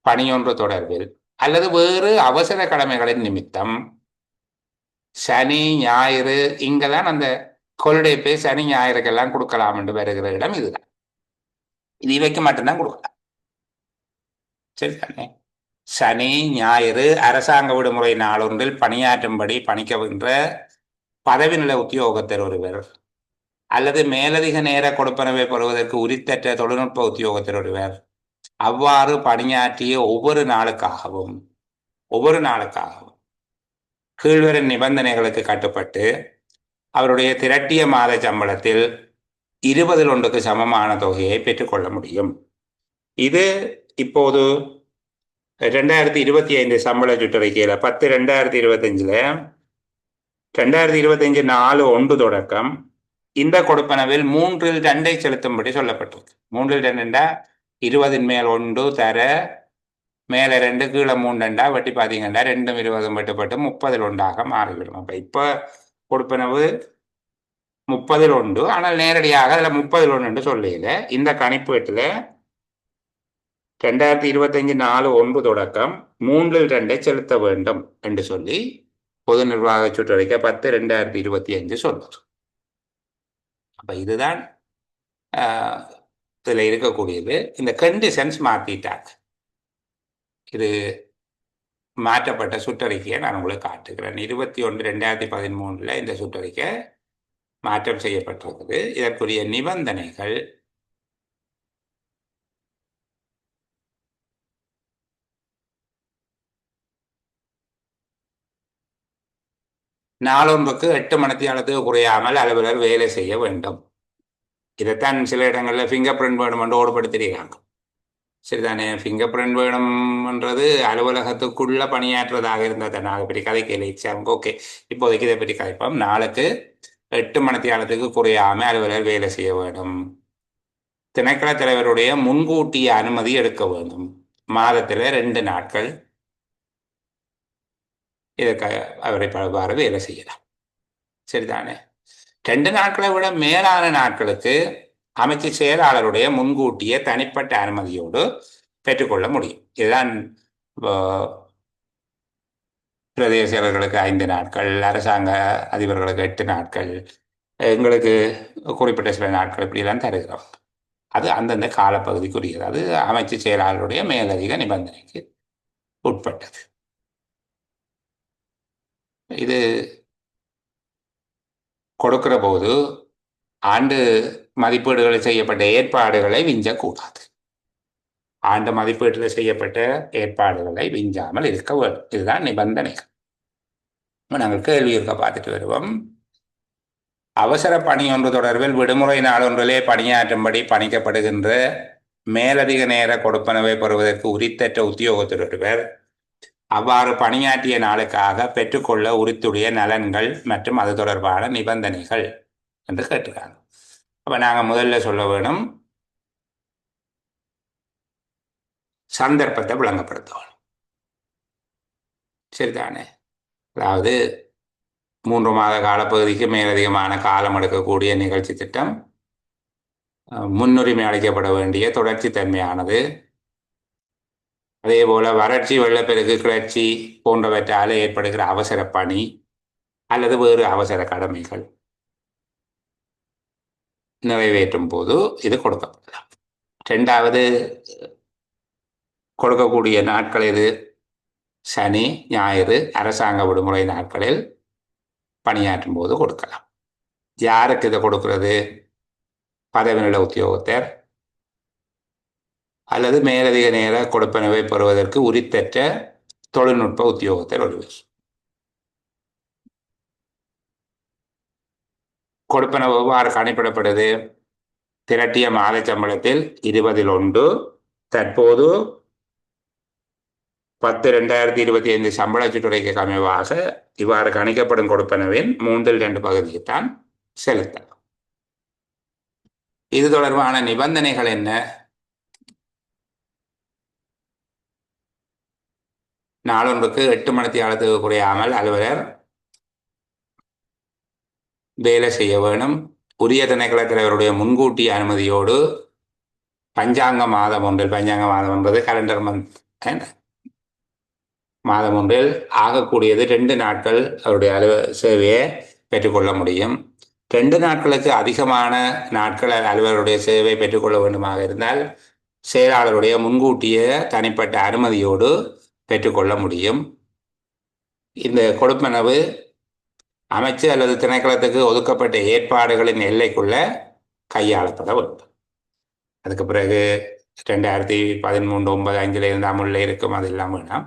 பணியொன்று தொடர்பில் அல்லது வேறு அவசர கடமைகளின் நிமித்தம் சனி ஞாயிறு, இங்கதான் அந்த ஹாலிடே பே சனி ஞாயிறுக்கெல்லாம் கொடுக்கலாம் என்று வருகிற இடம் இதுதான். இது இவைக்கு மட்டும்தான் கொடுக்கலாம், சரிதானே? சனி ஞாயிறு அரசாங்க விடுமுறை நாளொன்றில் பணியாற்றும்படி பணிக்கின்ற பதவி நிலை உத்தியோகத்தர் ஒருவர் அல்லது மேலதிக நேர கொடுப்பனவை பெறுவதற்கு உரித்தற்ற தொழில்நுட்ப உத்தியோகத்தர் ஒருவர் அவ்வாறு பணியாற்றிய ஒவ்வொரு நாளுக்காகவும் கீழ்வரும் நிபந்தனைகளுக்கு கட்டுப்பட்டு அவருடைய திரட்டிய மாத சம்பளத்தில் 1/20 சமமான தொகையை பெற்றுக்கொள்ள முடியும். இது இப்போது 2025 சம்பள சுற்றறிக்கையில் 10/2025 2025 4/1 தொடக்கம் இந்த கொடுப்பனவில் 2/3 செலுத்தும்படி சொல்லப்பட்டிருக்கு. 2/2 20 மேல் 1 தர மேல 2 கீழே 3 வெட்டி பார்த்தீங்கன்னா 2 20 வெட்டுப்பட்டு 30/1 மாறிவிடும். அப்ப இப்ப கொடுப்பனவு 30/1, ஆனால் நேரடியாக அதுல 30/1 சொல்லல. இந்த கணிப்பீட்டுல 2025 4/1 தொடக்கம் 3/2 செலுத்த வேண்டும் என்று சொல்லி பொது நிர்வாக சுற்றறிக்கை 10/2025 சொல்லுது. அப்ப இதுதான் இதுல இருக்கக்கூடியது. இந்த கண்டிஷன்ஸ் மாத்திட்டாங்க. இது மாற்றப்பட்ட சுற்றறிக்கையை நான் உங்களுக்கு காட்டுகிறேன். 21/2013 இந்த சுற்றறிக்கை மாற்றம் செய்யப்பட்டிருக்குது. இதற்குரிய நிபந்தனைகள் நாளொன்றுக்கு 8 மணித்தியாலத்துக்கு குறையாமல் அலுவலர் வேலை செய்ய வேண்டும். இதைத்தான் சில இடங்களில் ஃபிங்கர் பிரிண்ட் வேணும் என்று ஓடுபடுத்திருக்காங்க. சரிதானே? ஃபிங்கர் பிரிண்ட் வேணும்ன்றது அலுவலகத்துக்குள்ள பணியாற்றுவதாக இருந்தால் தான் நாங்கள் பற்றி கதைக்கல. ஓகே, இப்போதைக்கு இதை பற்றி கதைப்போம். நாளுக்கு 8 மணித்தியாலத்துக்கு குறையாமல் அலுவலர் வேலை செய்ய வேண்டும். திணைக்கள தலைவருடைய முன்கூட்டிய அனுமதி எடுக்க வேண்டும். மாதத்தில் 2 நாட்கள் இதற்கு அவரை பலவாறு வேலை செய்யலாம். சரிதானே? 2 நாட்களை விட மேலான நாட்களுக்கு அமைச்சு செயலாளருடைய முன்கூட்டிய தனிப்பட்ட அனுமதியோடு பெற்றுக்கொள்ள முடியும். இதுதான் பிரதேச செயலர்களுக்கு 5 நாட்கள், அரசாங்க அதிபர்களுக்கு 8 நாட்கள், எங்களுக்கு குறிப்பிட்ட சில நாட்கள் இப்படியெல்லாம் தருகிறோம். அது அந்தந்த காலப்பகுதிக்குரியது. அது அமைச்சு செயலாளருடைய மேலதிக நிபந்தனைக்கு உட்பட்டது. இது கொடுக்கிற போது ஆண்டு மதிப்பீடுகளில் செய்யப்பட்ட ஏற்பாடுகளை விஞ்சக்கூடாது. ஆண்டு மதிப்பீட்டில் செய்யப்பட்ட ஏற்பாடுகளை விஞ்சாமல் இருக்க வேண்டும். இதுதான் நிபந்தனைகள். நாங்கள் கேள்வி இருக்க பார்த்துட்டு வருவோம். அவசர பணி ஒன்று தொடர்பில் விடுமுறை நாளொன்றிலே பணியாற்றும்படி பணிக்கப்படுகின்ற மேலதிக நேர கொடுப்பனவை பெறுவதற்கு உரித்தற்ற உத்தியோகத்தர் ஒருவர் அவ்வாறு பணியாற்றிய நாளுக்காக பெற்றுக்கொள்ள உரித்துடைய நலன்கள் மற்றும் அது தொடர்பான நிபந்தனைகள் என்று கேட்டுருக்காங்க. அப்ப நாங்க முதல்ல சொல்ல வேணும், சந்தர்ப்பத்தை விளங்கப்படுத்தணும். சரிதானே? அதாவது 3 மாத காலப்பகுதிக்கு மேலதிகமான காலம் எடுக்கக்கூடிய நிகழ்ச்சி திட்டம், முன்னுரிமை அளிக்கப்பட வேண்டிய தொடர்ச்சி தன்மையானது, அதே போல வறட்சி, வெள்ளப்பெருக்கு, கிளர்ச்சி போன்றவற்றால் ஏற்படுகிற அவசர பணி அல்லது வேறு அவசர கடமைகள் நிறைவேற்றும் போது இது கொடுக்கப்படலாம். 2வது கொடுக்கக்கூடிய நாட்கள் எது? சனி, ஞாயிறு, அரசாங்க விடுமுறை நாட்களில் பணியாற்றும் போது கொடுக்கலாம். யாருக்கு இதை கொடுக்கிறது? பதவி நிலை உத்தியோகத்தர் அல்லது மேலதிக நேர கொடுப்பனவை பெறுவதற்கு உரித்தற்ற தொழில்நுட்ப உத்தியோகத்தர் ஒருவர். கொடுப்பனவு எவ்வாறு கணிப்பிடப்படுது? திரட்டிய மாத சம்பளத்தில் 20/1 தற்போது 10/2025 சம்பள சுற்றுரைக்கு அமைவாக இவ்வாறு கணிக்கப்படும் கொடுப்பனவின் 2/3 பகுதியைத்தான் செலுத்தலாம். இது தொடர்பான நிபந்தனைகள் என்ன? நாளொன்றுக்கு 8 மணித்தியாலத்துக்கு குறையாமல் அலுவலர் வேலை செய்ய வேணும். உரிய திணைக்கள தலைவருடைய முன்கூட்டிய அனுமதியோடு பஞ்சாங்க மாதம் ஒன்றில், பஞ்சாங்க மாதம் என்பது கலண்டர் மந்த், மாதம் ஒன்றில் ஆகக்கூடியது 2 நாட்கள் அவருடைய சேவையை பெற்றுக்கொள்ள முடியும். 2 நாட்களுக்கு அதிகமான நாட்கள் அலுவலருடைய சேவை பெற்றுக்கொள்ள வேண்டுமாக இருந்தால் செயலாளருடைய முன்கூட்டிய தனிப்பட்ட அனுமதியோடு பெற்றுக்கொள்ள முடியும். இந்த கொடுப்பனவு அமைச்சு அல்லது திணைக்களத்துக்கு ஒதுக்கப்பட்ட ஏற்பாடுகளின் எல்லைக்குள்ள கையாளப்பட வேண்டும். அதுக்கு பிறகு 2013 9 5 இருந்து அமுல்ல இருக்கும், அதெல்லாம் வேணாம்.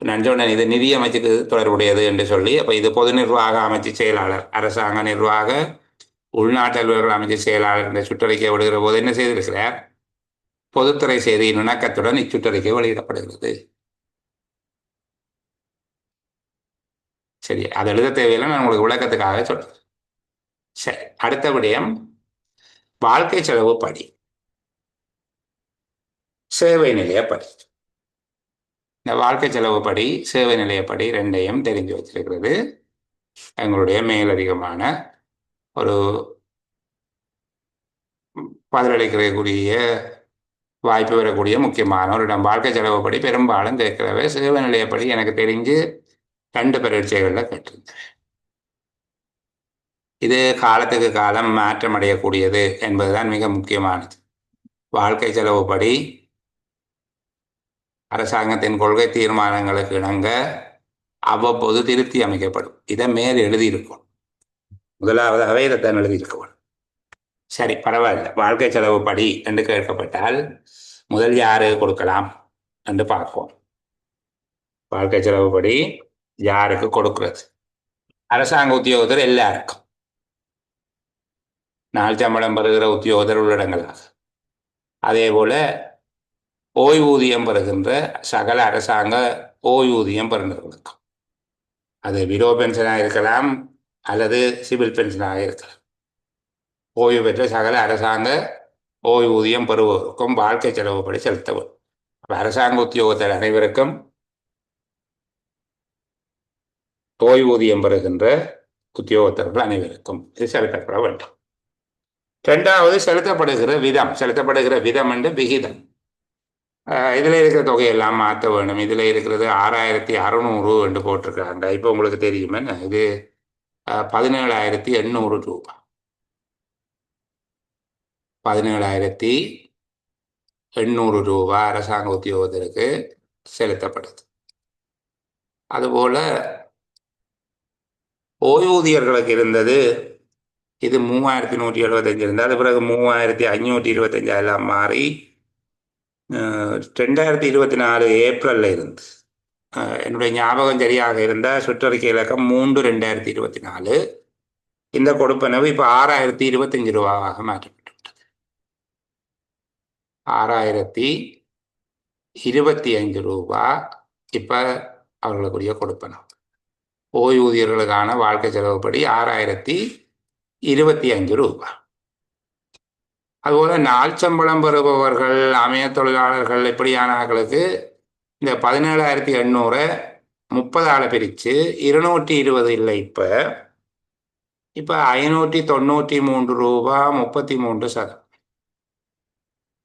நான் சொன்னேன் இது நிதி அமைச்சுக்கு தொடர்புடையது என்று சொல்லி. அப்போ இது பொது நிர்வாக அமைச்சு செயலாளர், அரசாங்க நிர்வாக உள்நாட்டு அலுவலர்கள் அமைச்சு செயலாளர் என்ற சுற்றறிக்கை விடுகிற போது என்ன செய்திருக்கிறார்? பொதுத்துறை செய்தியின் இணக்கத்துடன் இச்சுற்றறிக்கை வெளியிடப்படுகிறது. சரி, அது எழுத தேவையில்லை, நான் உங்களுக்கு விளக்கத்துக்காக சொல்றேன். சரி, அடுத்த விடயம் வாழ்க்கை செலவு படி, சேவை நிலையப்படி. இந்த வாழ்க்கை செலவு படி, சேவை நிலையப்படி ரெண்டையும் தெரிஞ்சு வச்சிருக்கிறது எங்களுடைய மேலதிகமான ஒரு பதிலளிக்கிறக்கூடிய வாய்ப்பு பெறக்கூடிய முக்கியமான ஒரு இடம். வாழ்க்கை செலவுப்படி பெரும்பாலும் கேட்கிறவே சேவை நிலையப்படி எனக்கு தெரிஞ்சு 2 பரீட்சைகளில் கேட்டிருந்தேன். இது காலத்துக்கு காலம் மாற்றம் அடையக்கூடியது என்பதுதான் மிக முக்கியமானது. வாழ்க்கை செலவுப்படி அரசாங்கத்தின் கொள்கை தீர்மானங்களுக்கு இணங்க அவ்வப்போது திருத்தி அமைக்கப்படும். இதை மேல் எழுதியிருக்கும், முதலாவதாகவே இதைத்தான் எழுதியிருக்கணும். சரி, பரவாயில்ல. வாழ்க்கை செலவு படி என்று கேட்கப்பட்டால் முதல் யாரு கொடுக்கலாம் என்று பார்ப்போம். வாழ்க்கை செலவு படி யாருக்கு கொடுக்கிறது? அரசாங்க உத்தியோகத்தர் எல்லாருக்கும், நாள் சம்பளம் பெறுகிற உத்தியோகத்தர் உள்ளடங்களாக, அதே போல ஓய்வூதியம் பெறுகின்ற சகல அரசாங்க ஓய்வூதியம் பெறுகிறவர்களுக்கும், அது விடோ பென்ஷனாக இருக்கலாம் அல்லது சிவில் பென்ஷனாக இருக்கலாம். ஓய்வு பெற்ற சகல அரசாங்க ஓய்வூதியம் பெறுவோருக்கும் வாழ்க்கை செலவுப்படி செலுத்தவும். அரசாங்க உத்தியோகத்தர் அனைவருக்கும், ஓய்வூதியம் பெறுகின்ற உத்தியோகத்தர்கள் அனைவருக்கும் இது செலுத்தப்பட வேண்டும். 2வது செலுத்தப்படுகிற விதம் என்று விகிதம். இதில் இருக்கிற தொகையெல்லாம் மாற்ற வேண்டும். இதில் இருக்கிறது 6600 என்று போட்டிருக்காங்க. இப்போ உங்களுக்கு தெரியுமே, இது 17,800 ரூபாய். 17,800 ரூபாய் அரசாங்க உத்தியோகத்திற்கு செலுத்தப்படுது. அதுபோல ஓய்வூதியர்களுக்கு இருந்தது, இது 3,175 இருந்தால் பிறகு 3,525 எல்லாம் மாறி 2024 ஏப்ரல்ல இருந்து, என்னுடைய ஞாபகம் சரியாக இருந்தால் சுற்றறிக்கை இலக்கம் 3/2024, இந்த கொடுப்பனவு இப்போ 6,025 ரூபாவாக மாற்றப்பட்டுவிட்டது. 6,025 ரூபாய் இப்போ அவர்களுக்குரிய கொடுப்பனவு. ஓய்வூதியர்களுக்கான வாழ்க்கை செலவுப்படி 6,025 ரூபாய். அதுபோல நாள் சம்பளம் பெறுபவர்கள், அமைய தொழிலாளர்கள், இப்படியானவர்களுக்கு இந்த 17,800 30 பிரித்து 220 இல்லை, இப்போ 593 ரூபாய் 33 சதம்.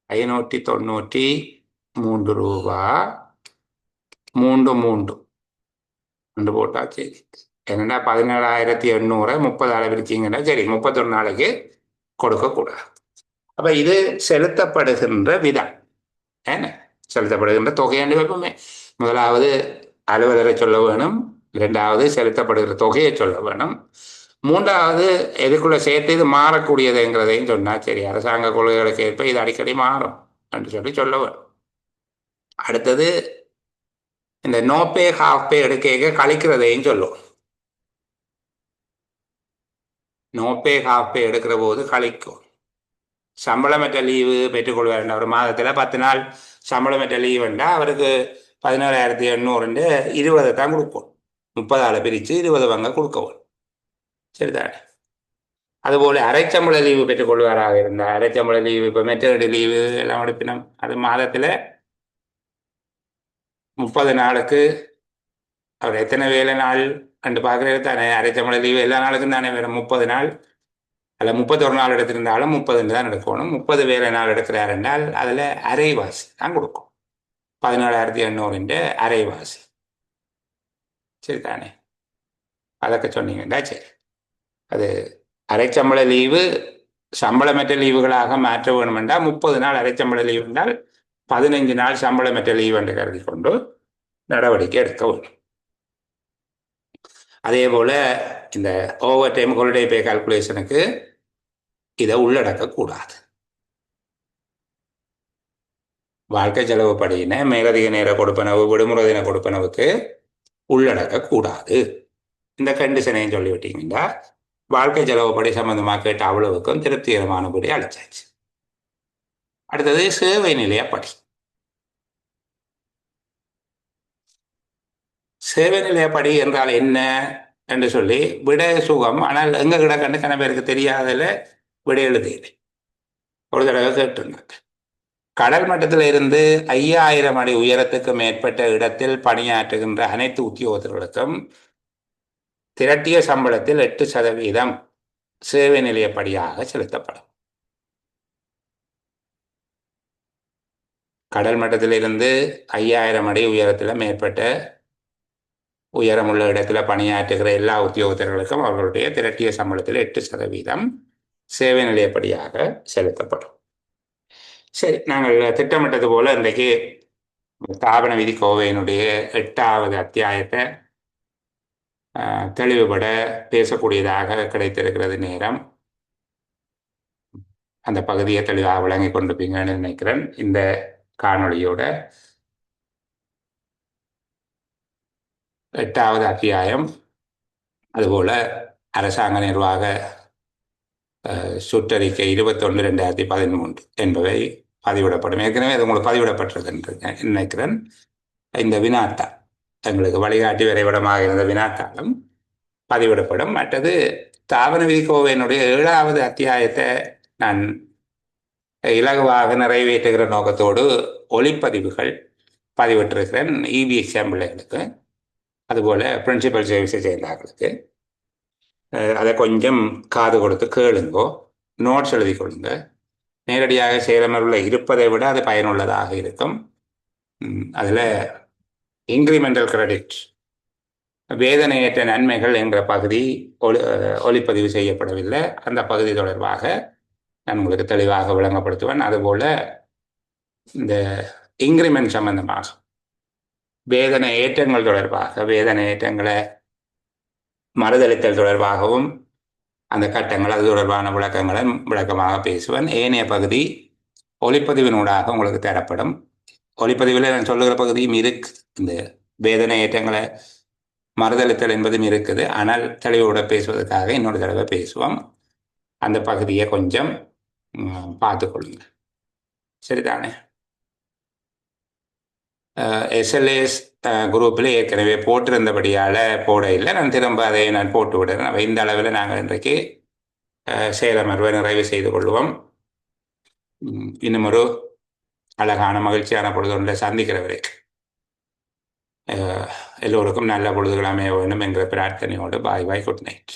593 ரூபாய் 33 ரெண்டு போட்டா சரி. என்னென்னா 17,800 30 பிரிச்சிங்கன்னா சரி, 31 நாளைக்கு கொடுக்கக்கூடாது. அப்போ இது செலுத்தப்படுகின்ற விதம் என்ன, செலுத்தப்படுகின்ற தொகையாண்டு வைப்போமே. முதலாவது அலுவலரை சொல்ல வேணும், 2வது செலுத்தப்படுகிற தொகையை சொல்ல வேணும், 3வது எதுக்குள்ள சேர்த்து இது மாறக்கூடியதுங்கிறதையும் சொன்னால் சரி. அரசாங்க கொள்கைகளுக்கு ஏற்ப இது அடிக்கடி மாறும் என்று சொல்ல வேணும். அடுத்தது இந்த நோ பே ஹாஃப் பே எடுக்க கழிக்கிறதையும் சொல்லுவோம். நோ பே ஹாஃப் பே எடுக்கிற போது கழிக்கும். சம்பளமற்ற லீவு பெற்றுக்கொள்வார். ஒரு மாதத்தில் 10 நாள் சம்பளமற்ற லீவ் வேண்டாம், அவருக்கு 17,800 20 தான் கொடுக்கும். 30 பிரித்து 20 பங்கு கொடுக்கவும், சரிதானே? அதுபோல் அரைச்சம்பள லீவு பெற்றுக்கொள்வாராக இருந்தால், அரைச்சம்பள லீவு இப்போ மெட்டர்னிட்டி லீவு எல்லாம் எடுப்பினோம், அது மாதத்தில் 30 நாளுக்கு அவர் எத்தனை வேலை நாள் கண்டு பார்க்குறது தானே. அரைச்சம்பள லீவு எல்லா நாளுக்கும் தானே வேறு. 30 நாள் அல்ல 31 நாள் எடுத்திருந்தாலும் 30 தான் எடுக்கணும். 30 வேலை நாள் எடுக்கிறார் என்றால் அதில் அரைவாசி தான் கொடுக்கும். 17,800 அரைவாசி, சரி தானே? அதற்கு சொன்னீங்கண்டா சரி. அது அரைச்சம்பள லீவு சம்பளமற்ற லீவுகளாக மாற்ற வேணும் என்றால் 30 நாள் அரைச்சம்பள லீவு என்றால் 15 நாள் சம்பளமற்ற லீவு என்று கருதி கொண்டு நடவடிக்கை எடுக்க வேண்டும். அதே போல் இந்த ஓவர் டைம் ஹாலிடே பே கால்குலேஷனுக்கு இதை உள்ளடக்கக்கூடாது. வாழ்க்கை செலவு படியின மேலதிக நேர கொடுப்பனவு விடுமுறை தின கொடுப்பனவுக்கு உள்ளடக்கக்கூடாது. இந்த கண்டிஷனையும் சொல்லிவிட்டீங்கன்னா வாழ்க்கை செலவு படி சம்பந்தமாக கேட்ட அவ்வளவுக்கும் திருப்திகரமானபடி அழைச்சாச்சு. அடுத்தது சேவை நிலைய படி. சேவை நிலைய படி என்றால் என்ன என்று சொல்லி விட சுகம், ஆனால் எங்க கிடக்கன்னு கன பேருக்கு தெரியாதல விட எழுதியது ஒரு தடவை கேட்டிருந்தாங்க. கடல் மட்டத்தில் இருந்து 5000 அடி உயரத்துக்கு மேற்பட்ட இடத்தில் பணியாற்றுகின்ற அனைத்து உத்தியோகத்தர்களுக்கும் திரட்டிய சம்பளத்தில் 8% சேவை நிலையப்படியாக செலுத்தப்படும். கடல் மட்டத்திலிருந்து 5000 அடி உயரத்தில் மேற்பட்ட உயரமுள்ள இடத்துல பணியாற்றுகிற எல்லா உத்தியோகத்தர்களுக்கும் அவர்களுடைய திரட்டிய சம்பளத்தில் 8% சேவை நிலையப்படியாக செலுத்தப்படும். சரி, நாங்கள் திட்டமிட்டது போல இன்றைக்கு ஸ்தாபன விதி கோவையினுடைய 8வது அத்தியாயத்தை தெளிவுபட பேசக்கூடியதாக கிடைத்திருக்கிறது நேரம். அந்த பகுதியை தெளிவாக விளங்கி கொண்டிருப்பீங்கன்னு நினைக்கிறேன். இந்த காணொளியோட 8வது அத்தியாயம் அதுபோல அரசாங்க நிர்வாக சுற்றறிக்கை 21/2013 என்பவை பதிவிடப்படும். ஏற்கனவே அது உங்களுக்கு பதிவிடப்பட்டது என்று நினைக்கிறேன். இந்த வினாத்தாள் எங்களுக்கு வழிகாட்டி வரைபடமாக இருந்த வினாத்தாளும் பதிவிடப்படும். மற்றது ஸ்தாபன விதி கோவையினுடைய 7வது அத்தியாயத்தை நான் இலகுவாக நிறைவேற்றுகிற நோக்கத்தோடு ஒளிப்பதிவுகள் பதிவிட்டிருக்கிறேன் இபி எக்ஸாம் பிள்ளைகளுக்கு, அதுபோல் பிரின்சிபல் சர்வீஸை சேர்ந்தார்களுக்கு. அதை கொஞ்சம் காது கொடுத்து கேளுங்கோ, நோட்ஸ் எழுதி கொள்ளுங்க. நேரடியாக சேலமரில் இருப்பதை விட அது பயனுள்ளதாக இருக்கும். அதில் இன்க்ரிமெண்டல் கிரெடிட் வேதனையற்ற நன்மைகள் என்ற பகுதி ஒளிப்பதிவு செய்யப்படவில்லை. அந்த பகுதி தொடர்பாக நான் உங்களுக்கு தெளிவாக விளங்கப்படுத்துவேன். அதுபோல் இந்த இன்க்ரிமெண்ட் சம்பந்தமாக வேதனை ஏற்றங்கள் தொடர்பாக, வேதனை ஏற்றங்களை மறுதளித்தல் தொடர்பாகவும் அந்த கட்டங்கள் அது தொடர்பான விளக்கங்களை விளக்கமாக பேசுவேன். ஏனைய பகுதி ஒளிப்பதிவினூடாக உங்களுக்கு தரப்படும். ஒளிப்பதிவில் நான் சொல்லுகிற பகுதியும் இருக்கு, இந்த வேதனை ஏற்றங்களை மறுதளித்தல் என்பதும் இருக்குது. ஆனால் தெளிவோட பேசுவதற்காக இன்னொரு தடவை பேசுவோம். அந்த பகுதியை கொஞ்சம் பார்த்துக்கொள்ளுங்க, சரிதானே? எஸ்எல்ஏஎஸ் குரூப்பில் ஏற்கனவே போட்டிருந்தபடியால் போட இல்லை. நான் திரும்ப அதை நான் போட்டு விடுறேன். இந்த அளவில் நாங்கள் இன்றைக்கு சேலமர்வை நிறைவு செய்து கொள்வோம். இன்னும் ஒரு அழகான மகிழ்ச்சியான பொழுது ஒன்றை சந்திக்கிற வரைக்கும் எல்லோருக்கும் நல்ல பொழுதுகள் அமைய வேண்டும் என்கிற பிரார்த்தனையோடு பாய் பாய், குட் நைட்.